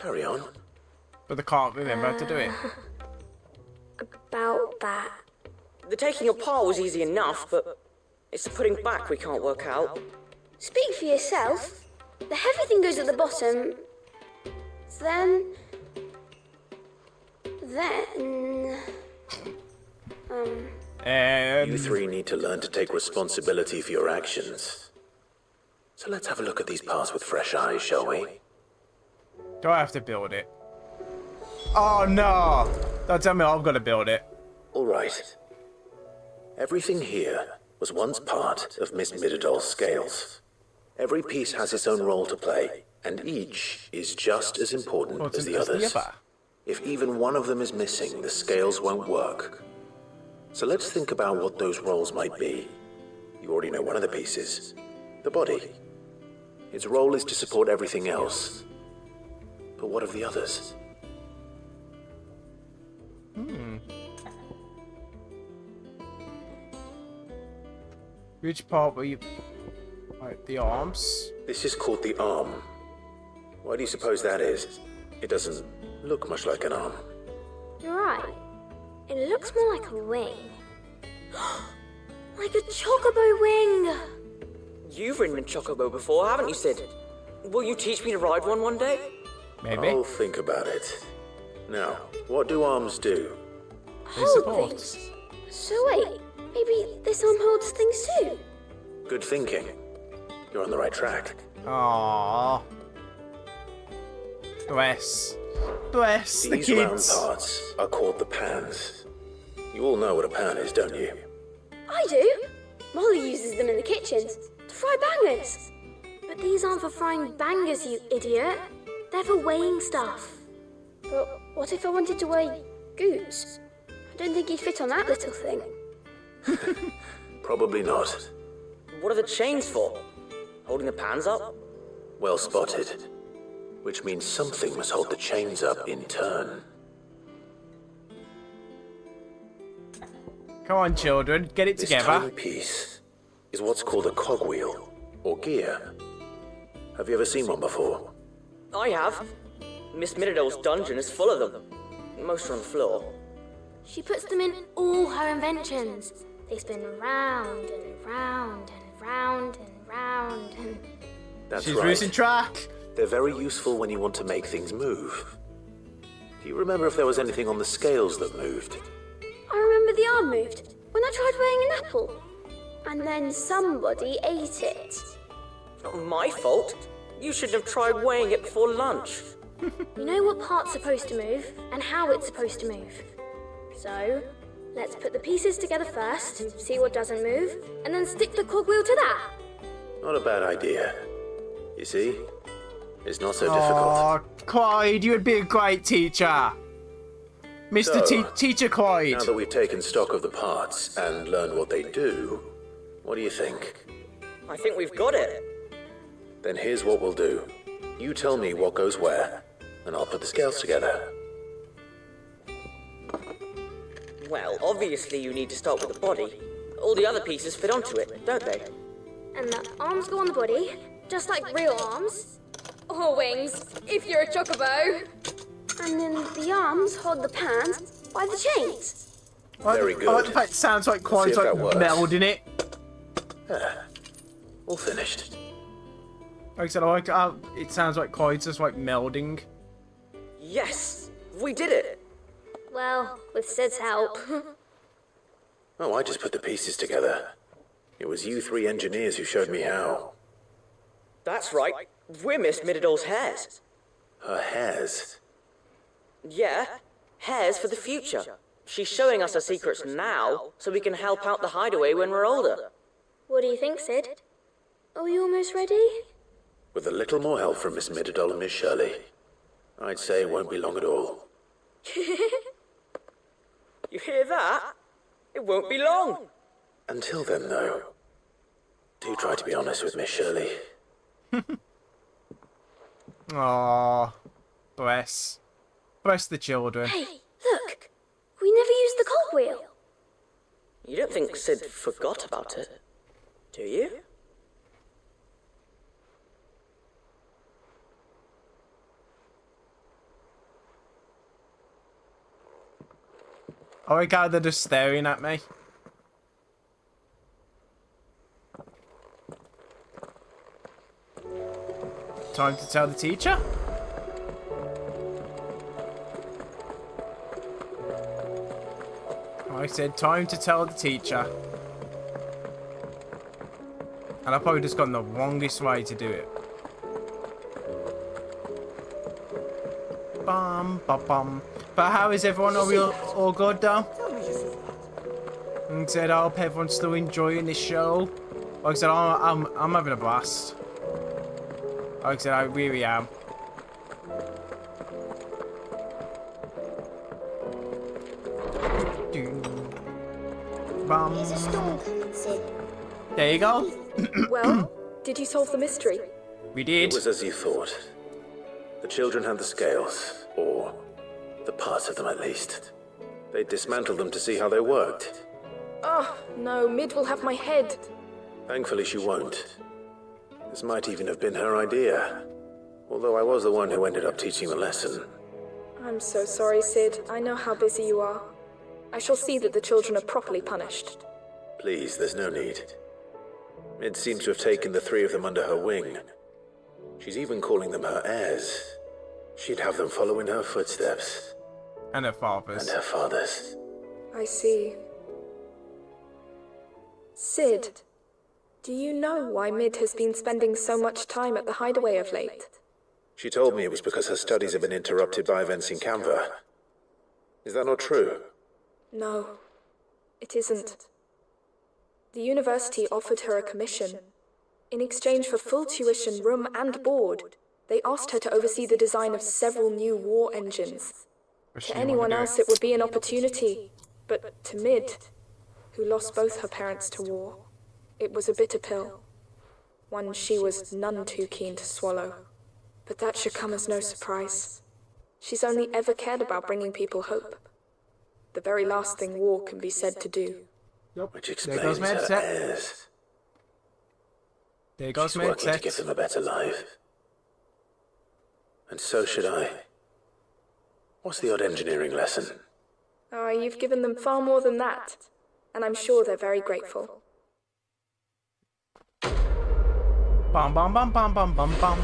Carry on. But they can't remember how to do it. About that. The taking apart was easy enough, but it's the putting back we can't work out. Speak for yourself. The heavy thing goes at the bottom. You three need to learn to take responsibility for your actions. So let's have a look at these parts with fresh eyes, shall we? Do I have to build it? Oh no! Don't tell me I've got to build it. All right. Everything here was once part of Miss Midadol's scales. Every piece has its own role to play, and each is just as important as the others. If even one of them is missing, the scales won't work. So let's think about what those roles might be. You already know one of the pieces. The body. Its role is to support everything else. But what of the others? Which part were you... Like, the arms? This is called the arm. Why do you suppose that is? It doesn't look much like an arm. You're right. It looks more like a wing. Like a chocobo wing! You've ridden a chocobo before, haven't you, Sid? Will you teach me to ride one day? Maybe. I'll think about it. Now, what do arms do? They support. Things. So wait, maybe this arm holds things too? Good thinking. You're on the right track. Aww. Bless the These round kids. parts are called the pans. You all know what a pan is, don't you? I do. Molly uses them in the kitchens to fry bangers. But these aren't for frying bangers, you idiot. They're for weighing stuff. But what if I wanted to weigh Goots? I don't think he'd fit on that little thing. Probably not. What are the chains for? Holding the pans up? Well spotted. Which means something must hold the chains up in turn. Come on, children, get it This together. tiny piece is what's called a cogwheel, or gear. Have you ever seen one before? I have. Miss Midadol's dungeon is full of them. Most are on the floor. She puts them in all her inventions. They spin round and round and round and round and... That's She's right. losing track. They're very useful when you want to make things move. Do you remember if there was anything on the scales that moved? I remember the arm moved when I tried weighing an apple. And then somebody ate it. Not my fault. You should have tried weighing it before lunch. We know what part's supposed to move and how it's supposed to move. So, let's put the pieces together first, see what doesn't move, and then stick the cogwheel to that. Not a bad idea. You see? It's not so difficult. Oh, Clyde, you would be a great teacher. Mr. So, Teacher Clyde. Now that we've taken stock of the parts and learned what they do, what do you think? I think we've got it. Then here's what we'll do. You tell me what goes where, and I'll put the scales together. Well, obviously you need to start with the body. All the other pieces fit onto it, don't they? And the arms go on the body, just like real arms. Or wings, if you're a chocobo. And then the arms hold the pans by the chains. Very good. I like the fact it sounds like Clyde's see if like that works. melding it. All finished. Like I said, I like how it sounds like Clyde's just like melding. Yes! We did it! Well, with Sid's help. Oh, I just put the pieces together. It was you three engineers who showed me how. That's right. We're Miss Midadol's hairs. Her hairs? Yeah, hairs for the future. She's showing us her secrets now, so we can help out the hideaway when we're older. What do you think, Sid? Are we almost ready? With a little more help from Miss Midadol and Miss Shirley, I'd say it won't be long at all. You hear that? It won't be long. Until then, though, do try to be honest with Miss Shirley. Aww. Bless the children. Hey, look! We never used the cogwheel. You don't think Sid forgot about it, do you? I like how they're just staring at me. Time to tell the teacher? I said time to tell the teacher. And I've probably just gone the wrongest way to do it. Bum, bum, bum. But how is everyone? Are we all good though? And said, I hope everyone's still enjoying this show. Like I said, I'm having a blast. Like I said, I really am. Bum. Here's a storm coming, Sid. There you go. Well, did you solve the mystery? We did. It was as you thought. The children had the scales, or the parts of them at least. They dismantled them to see how they worked. Oh, no, Mid will have my head. Thankfully she won't. This might even have been her idea. Although I was the one who ended up teaching the lesson. I'm so sorry, Sid. I know how busy you are. I shall see that the children are properly punished. Please, there's no need. Mid seems to have taken the three of them under her wing. She's even calling them her heirs. She'd have them follow in her footsteps. And her father's. And her father's. I see. Sid, do you know why Mid has been spending so much time at the hideaway of late? She told me it was because her studies have been interrupted by events in Canva. Is that not true? No, it isn't. The university offered her a commission. In exchange for full tuition, room and board, they asked her to oversee the design of several new war engines. To anyone else it would be an opportunity, but to Mid, who lost both her parents to war, it was a bitter pill. One she was none too keen to swallow. But that should come as no surprise. She's only ever cared about bringing people hope. The very last thing war can be said to do. Yep. Which explains her heirs. There goes She's working to give them a better life. And so should I. What's the odd engineering lesson? Oh, you've given them far more than that. And I'm sure they're very grateful. Bum bum bum bum bum bum bum.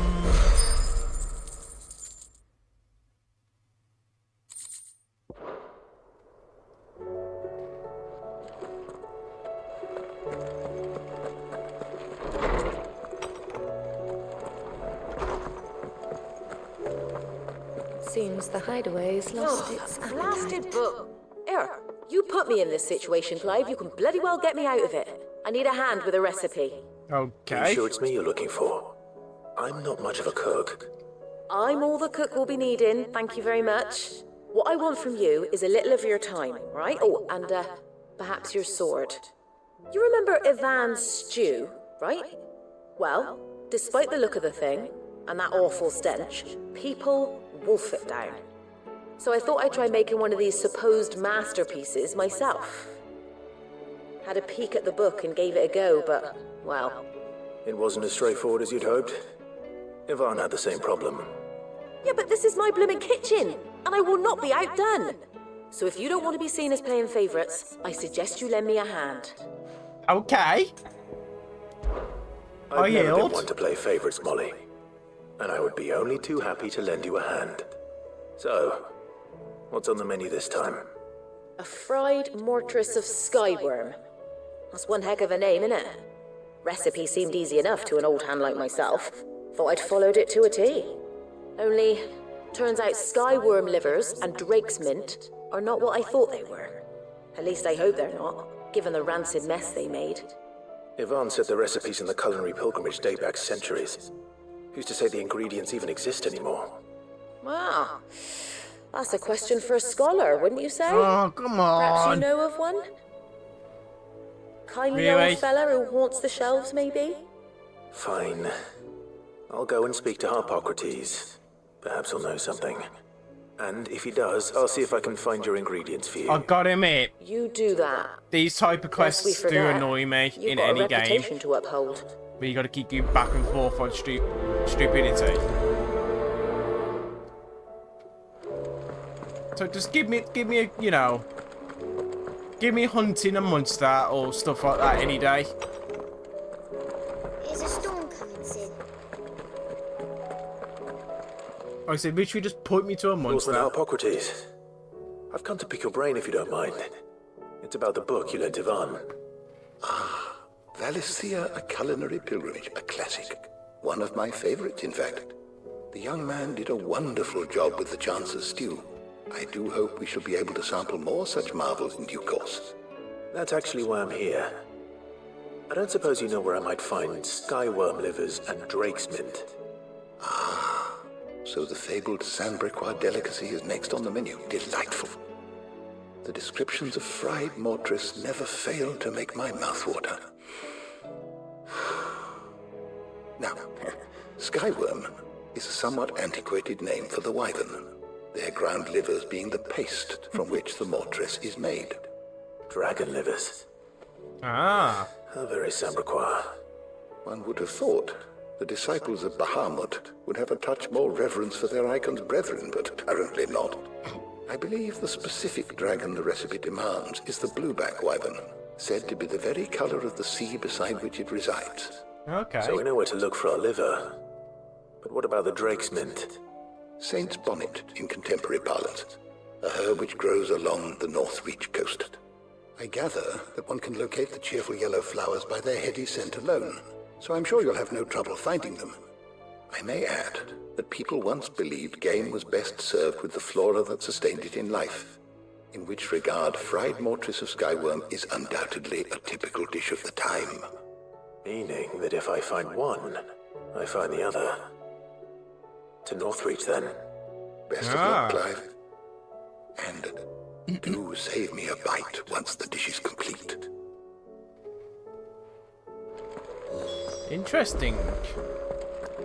Seems the hideaway's lost its blasted book. Here, you put me in this situation, Clive. You can bloody well get me out of it. I need a hand with a recipe. Okay. Are you sure it's me you're looking for? I'm not much of a cook. I'm all the cook will be needing, thank you very much. What I want from you is a little of your time, right? Oh, and perhaps your sword. You remember Ivan's stew, right? Well, despite the look of the thing, and that awful stench, people wolf it down. So I thought I'd try making one of these supposed masterpieces myself. Had a peek at the book and gave it a go, but, well... It wasn't as straightforward as you'd hoped. Ivan had the same problem. Yeah, but this is my blooming kitchen, and I will not be outdone. So if you don't want to be seen as playing favourites, I suggest you lend me a hand. Okay. I've never been one to play favourites, Molly. And I would be only too happy to lend you a hand. So, what's on the menu this time? A fried mortress of skyworm. That's one heck of a name, innit? Recipe seemed easy enough to an old hand like myself. Thought I'd followed it to a T. Only, turns out skyworm livers and drake's mint are not what I thought they were. At least I hope they're not, given the rancid mess they made. Ivan said the recipes in the culinary pilgrimage date back centuries. Who's to say the ingredients even exist anymore? Wow. That's a question for a scholar, wouldn't you say? Oh, come on. Perhaps you know of one? Kindly old fella who haunts the shelves, maybe? Fine. I'll go and speak to Harpocrates. Perhaps he'll know something. And if he does, I'll see if I can find your ingredients for you. I gotta admit, you do that. These type of quests do annoy me in any game. Reputation to uphold. But you gotta keep going back and forth on stupidity. So just give me a, you know, Give me hunting a monster or stuff like that any day. Is a storm coming soon? Like I said, literally just point me to a monster. Horseman Harpocrates. I've come to pick your brain if you don't mind. It's about the book you lent Ivan. Ah, Valisthea, A Culinary Pilgrimage, a classic. One of my favorites, in fact. The young man did a wonderful job with the Chance's stew. I do hope we shall be able to sample more such marvels in due course. That's actually why I'm here. I don't suppose you know where I might find skyworm livers and drake's mint. Ah, so the fabled Sandbricois delicacy is next on the menu. Delightful. The descriptions of fried mortress never fail to make my mouth water. Now, skyworm is a somewhat antiquated name for the wyvern, their ground livers being the paste from which the mortress is made. Dragon livers. Ah. How very Sandbricois. One would have thought the disciples of Bahamut would have a touch more reverence for their icon's brethren, but apparently not. I believe the specific dragon the recipe demands is the blueback wyvern, said to be the very color of the sea beside which it resides. Okay. So we know where to look for our liver. But what about the drake's mint? Saint's bonnet in contemporary parlance, a herb which grows along the North Reach coast. I gather that one can locate the cheerful yellow flowers by their heady scent alone, so I'm sure you'll have no trouble finding them. I may add that people once believed game was best served with the flora that sustained it in life, in which regard fried mortress of skyworm is undoubtedly a typical dish of the time. Meaning that if I find one, I find the other. To Northreach, then. Best of luck, Clive. And do save me a bite once the dish is complete. Interesting.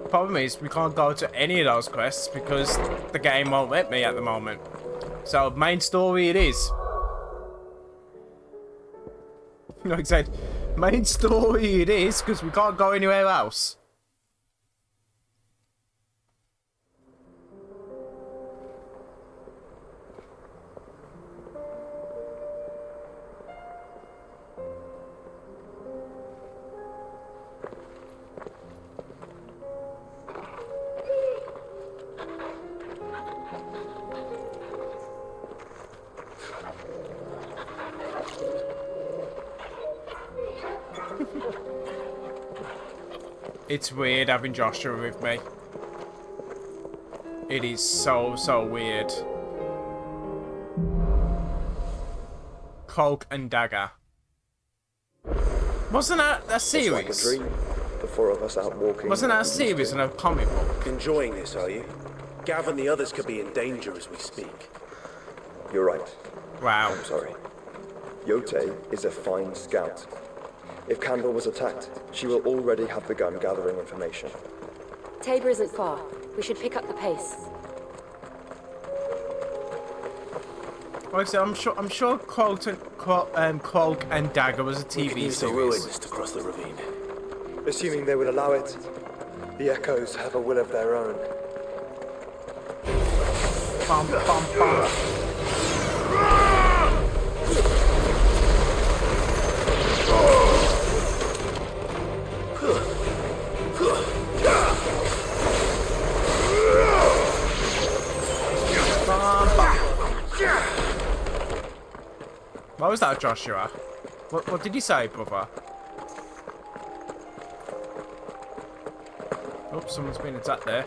Problem is, we can't go to any of those quests because the game won't let me at the moment. So, main story it is. Like I said, main story it is because we can't go anywhere else. It's weird having Joshua with me. It is so weird. Cloak and Dagger. Wasn't that a series? It's like a dream. The four of us out walking. Wasn't that a series in a comic book? Enjoying this, are you? Gav and the others could be in danger as we speak. You're right. Wow. I'm sorry. Yote is a fine scout. If Candle was attacked, she will already have begun gathering information. Tabor isn't far. We should pick up the pace. Like I said, I'm sure Cloak and Dagger was a TV series. Ruins to cross the ravine. Assuming they would allow it, the Echoes have a will of their own. Bum, bum, bum. What was that, Joshua? What did you say, brother? Oh, someone's been attacked there.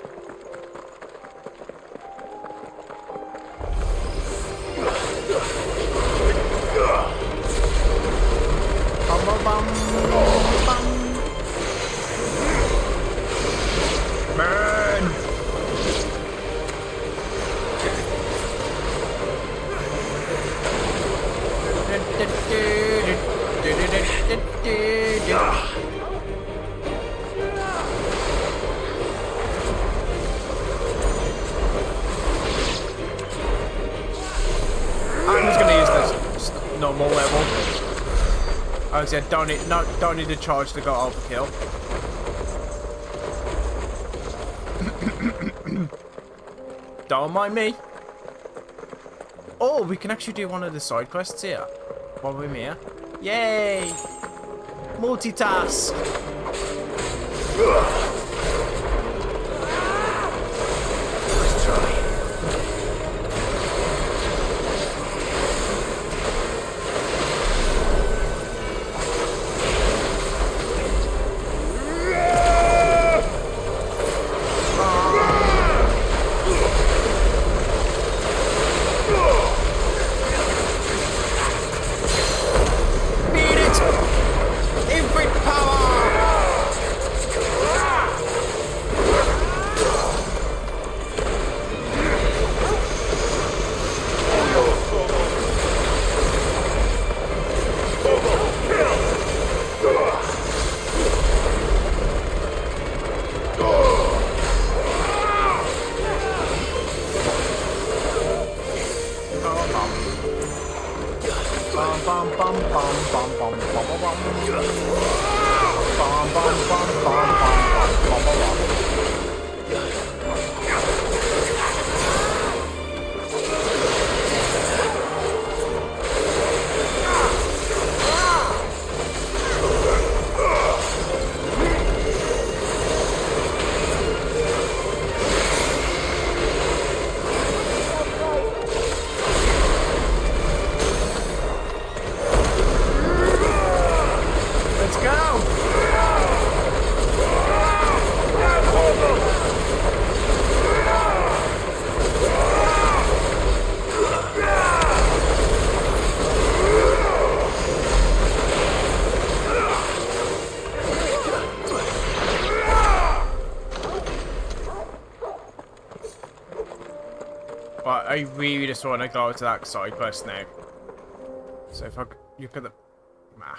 Bum, bum, bum, bum. Burn! I'm just gonna use this normal level. I said don't need to charge to go overkill. Don't mind me. Oh, we can actually do one of the side quests here. While we're here. Yay! Multitask! Let's try. But I really just want to go to that side quest now. So if I look at the map.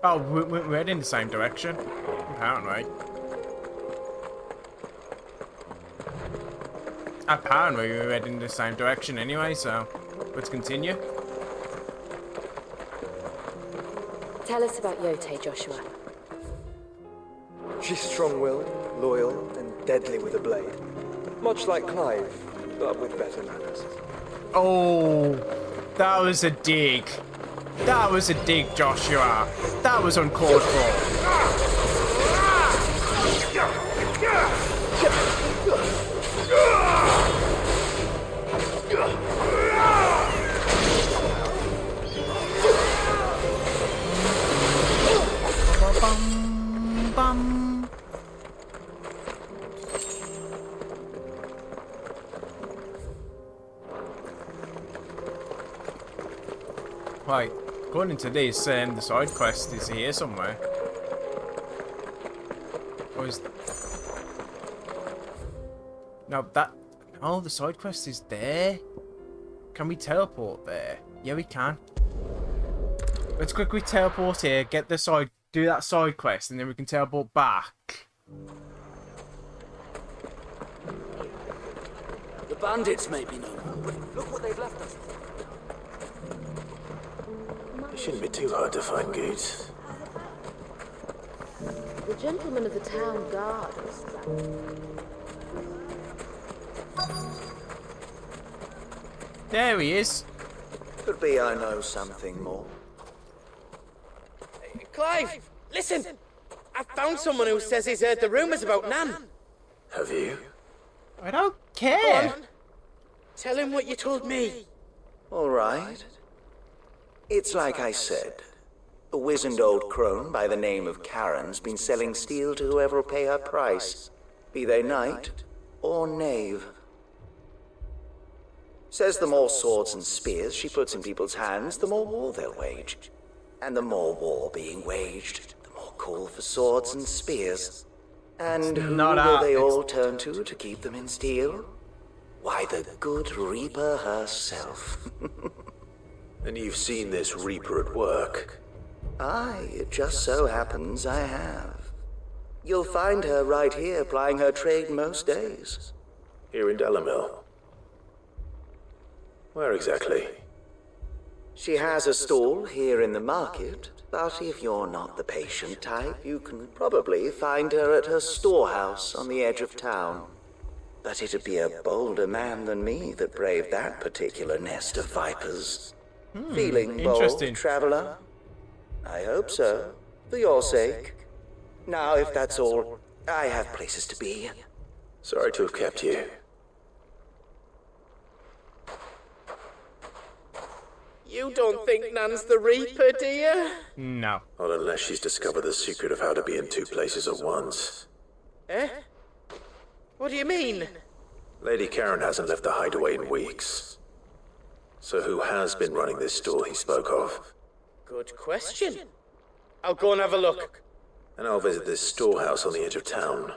Oh, we're heading in the same direction, apparently. Apparently we're heading in the same direction anyway, so let's continue. Tell us about Yote, Joshua. She's strong-willed, loyal, and deadly with a blade. Much like Clive, but with better manners. Oh, that was a dig. That was a dig, Joshua. That was uncalled for. Right, according to this, the side quest is here somewhere. Or is... No, that... Oh, the side quest is there? Can we teleport there? Yeah, we can. Let's quickly teleport here, get the side... Do that side quest, and then we can teleport back. The bandits may be no more. Look what they've left us. It shouldn't be too hard to find goods. The gentleman of the town guard was There he is. Could be I know something more. Clive, listen! I found someone who says he's heard the rumours about Nan. Have you? I don't care. Go on. Tell him what you told me. All right. It's like I said. A wizened old crone by the name of Karen's been selling steel to whoever will pay her price, be they knight or knave. Says the more swords and spears she puts in people's hands, the more war they'll wage. And the more war being waged, the more call for swords and spears. And who will they all turn to keep them in steel? Why, the good Reaper herself. And you've seen this Reaper at work? Aye, it just so happens I have. You'll find her right here plying her trade most days. Here in Dalimil? Where exactly? She has a stall here in the market, but if you're not the patient type, you can probably find her at her storehouse on the edge of town. But it'd be a bolder man than me that braved that particular nest of vipers. Feeling bold, traveler? I hope so, for your sake. Now, if that's all, I have places to be. Sorry to have kept you. You don't think Nan's the Reaper, do you? No. Not unless she's discovered the secret of how to be in two places at once. Eh? What do you mean? Lady Karen hasn't left the hideaway in weeks. So who has been running this store he spoke of? Good question. I'll go and have a look. And I'll visit this storehouse on the edge of town.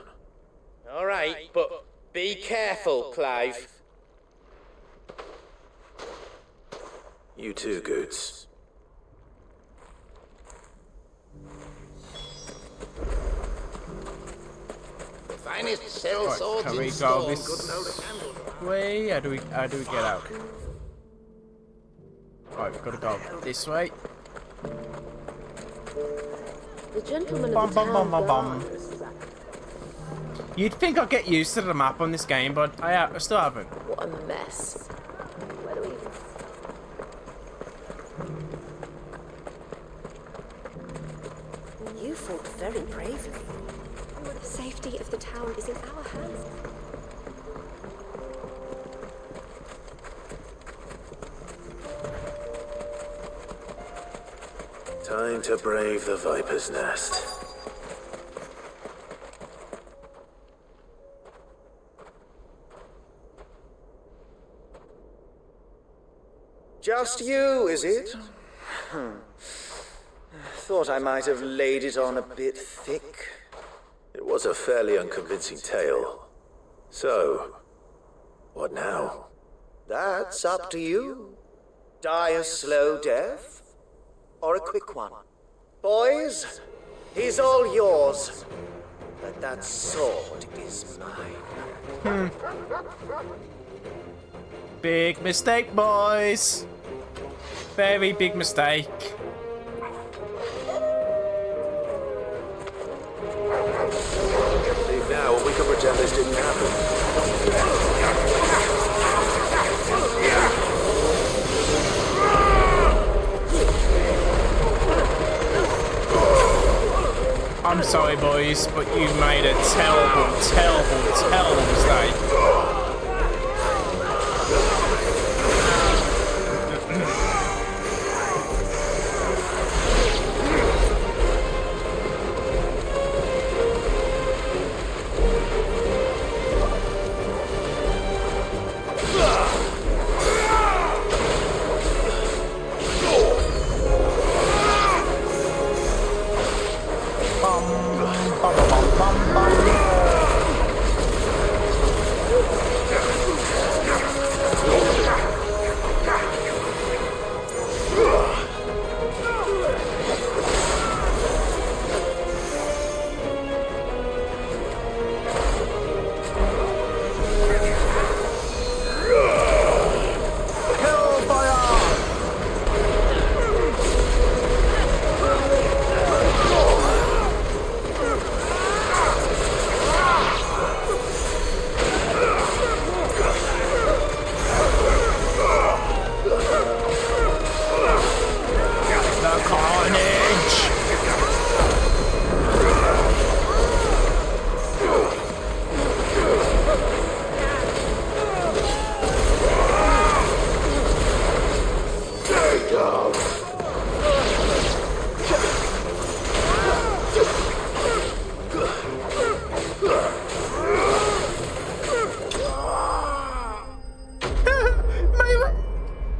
All right, but be careful, Clive. You too, Goots. Finest cell swords Can we in go store. this way? How do we get out? Right, we've got to go this way. The gentleman Bum, of the bum, town bum, bum, bum. guard. You'd think I'd get used to the map on this game, but I still haven't. What a mess. Where do we... You fought very bravely. The safety of the town is in our hands. Time to brave the Viper's Nest. Just you, is it? Thought I might have laid it on a bit thick. It was a fairly unconvincing tale. So, what now? That's up to you. Die a slow death, or a quick one. Boys, he's all yours. But that sword is mine. Big mistake, boys. Very big mistake. Leave now, or we can pretend this didn't happen. I'm sorry, boys, but you made a terrible, terrible, terrible mistake.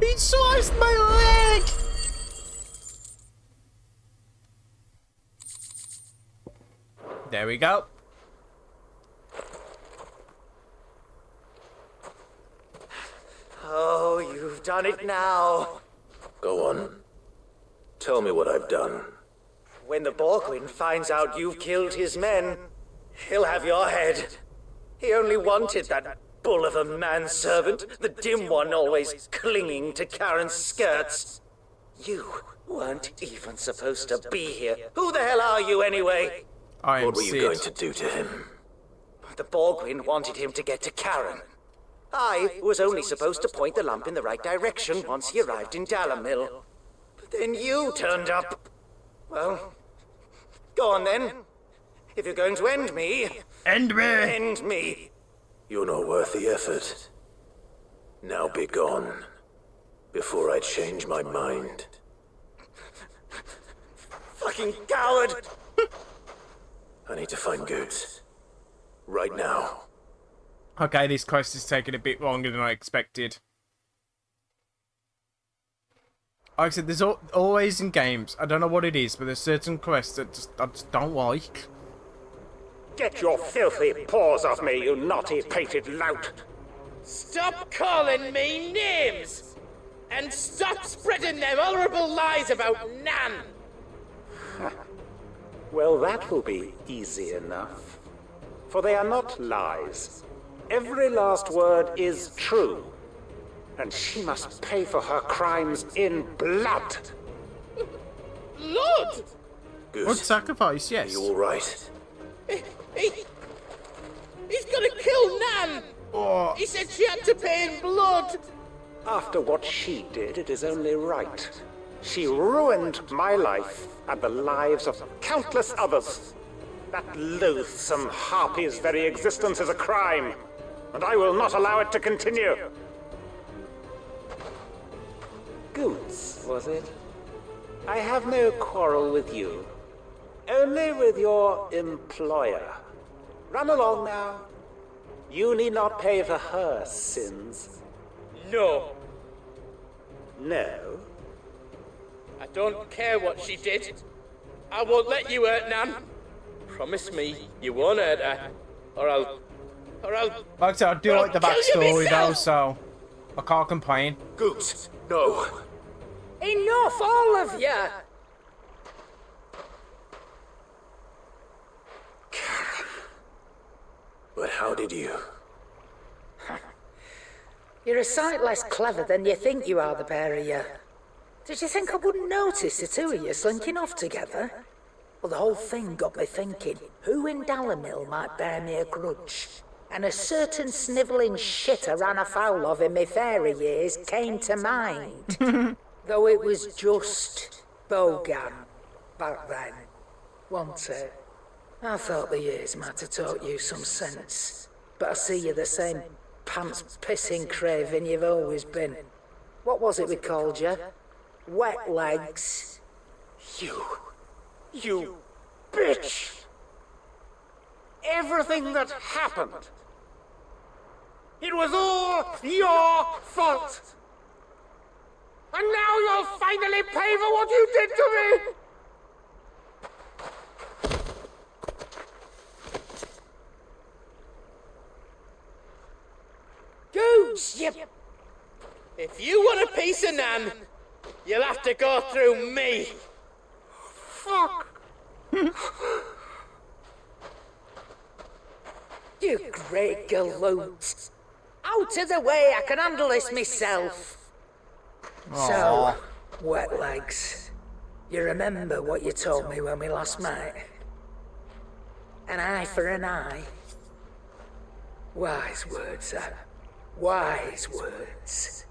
He sliced my leg! There we go. Oh, you've done it now. Go on. Tell me what I've done. When the Borgwyn finds out you've killed his men, he'll have your head. He only wanted that bull of a manservant, the dim one always clinging to Karen's skirts. You weren't even supposed to be here. Who the hell are you anyway? What were you going to do to him? The Borgwyn wanted him to get to Karen. I was only supposed to point the lamp in the right direction once he arrived in Dalamil. But then you turned up. Well, go on then. If you're going to end me... End me! End me! You're not worth the effort. Now be gone, before I change my mind. Fucking coward! I need to find Goots. Right now. Okay, this quest is taking a bit longer than I expected. Like I said, there's always in games, I don't know what it is, but there's certain quests that I just don't like. Get your filthy paws off me, you naughty-pated lout! Stop calling me names! And stop spreading them horrible lies about Nan! Well, that will be easy enough. For they are not lies. Every last word is true. And she must pay for her crimes in blood. Blood? Good. Good sacrifice, yes. Are you alright? He's gonna kill Nan! Oh. He said she had to pay in blood! After what she did, it is only right. She ruined my life and the lives of countless others. That loathsome harpy's very existence is a crime, and I will not allow it to continue. Goots, was it? I have no quarrel with you. Only with your employer. Run along now. You need not pay for her sins. No. No? I don't care what she did. I won't let you hurt Nan. Promise me you won't hurt her, or I'll... Like I said, I do like the backstory though, so I can't complain. Goots, no. Enough, all of you! Karen. But how did you? You're a sight less clever than you think you are, the pair of you. Did you think I wouldn't notice the two of you slinking off together? Well, the whole thing got me thinking, who in Dalamil might bear me a grudge? And a certain snivelling shit I ran afoul of in my fairy years came to mind. Though it was just Bogan back then, wasn't it? I thought the years might have taught you some sense, but I see you're the same pants-pissing craven you've always been. What was it we called you? Wet legs. You bitch! Everything that happened, it was all your fault! And now you'll finally pay for what you did to me! Goose, you... If you want a piece of Nan, you'll have to go through me. Fuck! You great galoot. Out of the way, I can handle this myself. So, wet legs, you remember what you told me when we last met? An eye for an eye. Wise words, that. Wise words.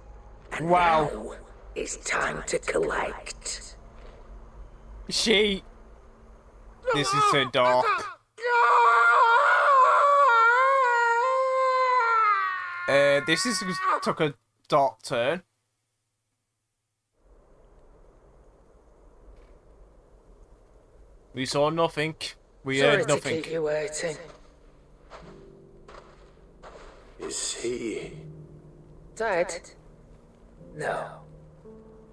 And now, it's time to collect. This is so dark. Took a dark turn. We saw nothing. We heard nothing. Sorry to keep you waiting. Is he... Dead? No.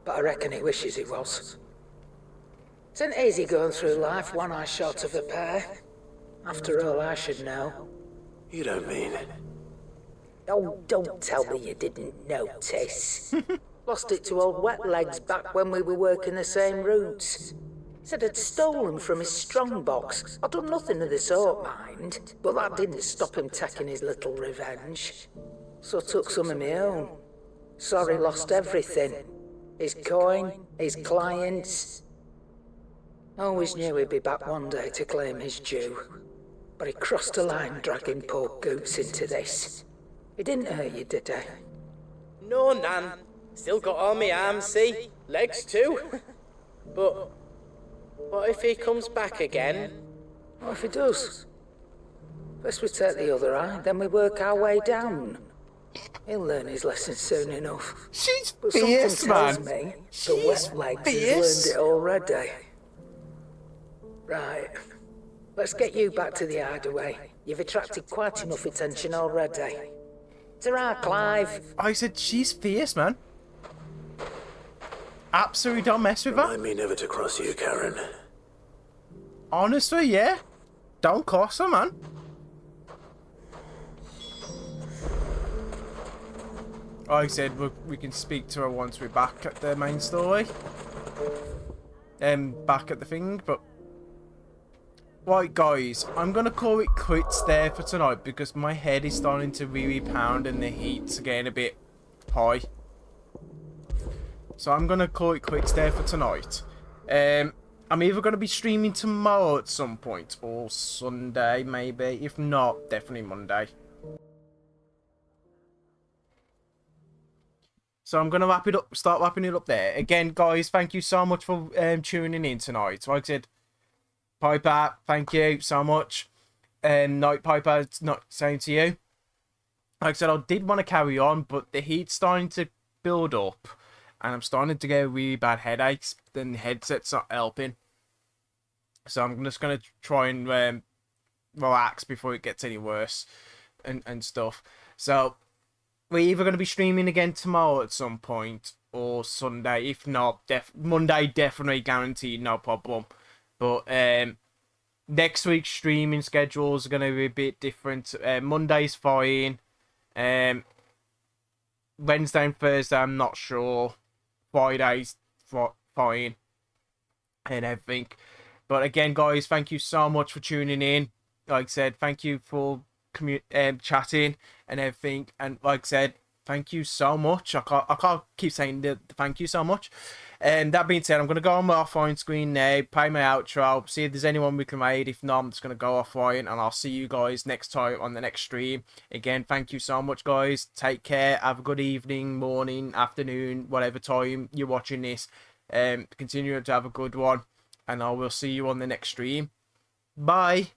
But I reckon he wishes he was. It's an easy going through life, one eye short of the pair. After all, I should know. You don't mean it. Oh, don't tell me you didn't notice. Lost it to old Wet Legs back when we were working the same routes. Said I'd stolen from his strongbox. I'd done nothing of the sort, mind. But that didn't stop him taking his little revenge. So I took some of my own. Sorry, lost everything. His coin, his clients. Always knew he'd be back one day to claim his due. but he crossed a line dragging poor Goose into this. He didn't hurt you, did he? No, Nan. Still got all my arms, see? Legs too. But what if he comes back again? What if he does? First we take the other eye, then we work our way down. He'll learn his lesson soon enough. She's but fierce, something tells man. me the wet legs has learned it already. Right. Let's get you back to the hideaway. You've attracted quite enough attention already. Ta-ra, Clive. I said she's fierce, man. Absolutely don't mess with her. Remind me never to cross you, Karen. Honestly, yeah. Don't cross her, man. Like I said, we can speak to her once we're back at the main story. Back at the thing, but... Right, guys, I'm going to call it quits there for tonight because my head is starting to really pound and the heat's getting a bit high. So I'm going to call it quits there for tonight. I'm either going to be streaming tomorrow at some point or Sunday, maybe. If not, definitely Monday. So I'm going to wrap it up, start wrapping it up there. Again, guys, thank you so much for tuning in tonight. Like I said, Piper, thank you so much. Night Piper, it's not saying to you. Like I said, I did want to carry on, but the heat's starting to build up. And I'm starting to get really bad headaches. Then the headset's not helping. So I'm just going to try and relax before it gets any worse. And stuff. So we're either going to be streaming again tomorrow at some point. Or Sunday. If not, Monday definitely guaranteed, no problem. But next week's streaming schedules are going to be a bit different. Monday's fine. Wednesday and Thursday, I'm not sure. Friday's fine. And everything. But again, guys, thank you so much for tuning in. Like I said, thank you for chatting and everything. And like I said, thank you so much. I can't keep saying the thank you so much. And that being said, I'm going to go on my offline screen now, play my outro, see if there's anyone we can raid. If not, I'm just going to go offline, and I'll see you guys next time on the next stream. Again, thank you so much, guys. Take care. Have a good evening, morning, afternoon, whatever time you're watching this. Continue to have a good one, and I will see you on the next stream. Bye.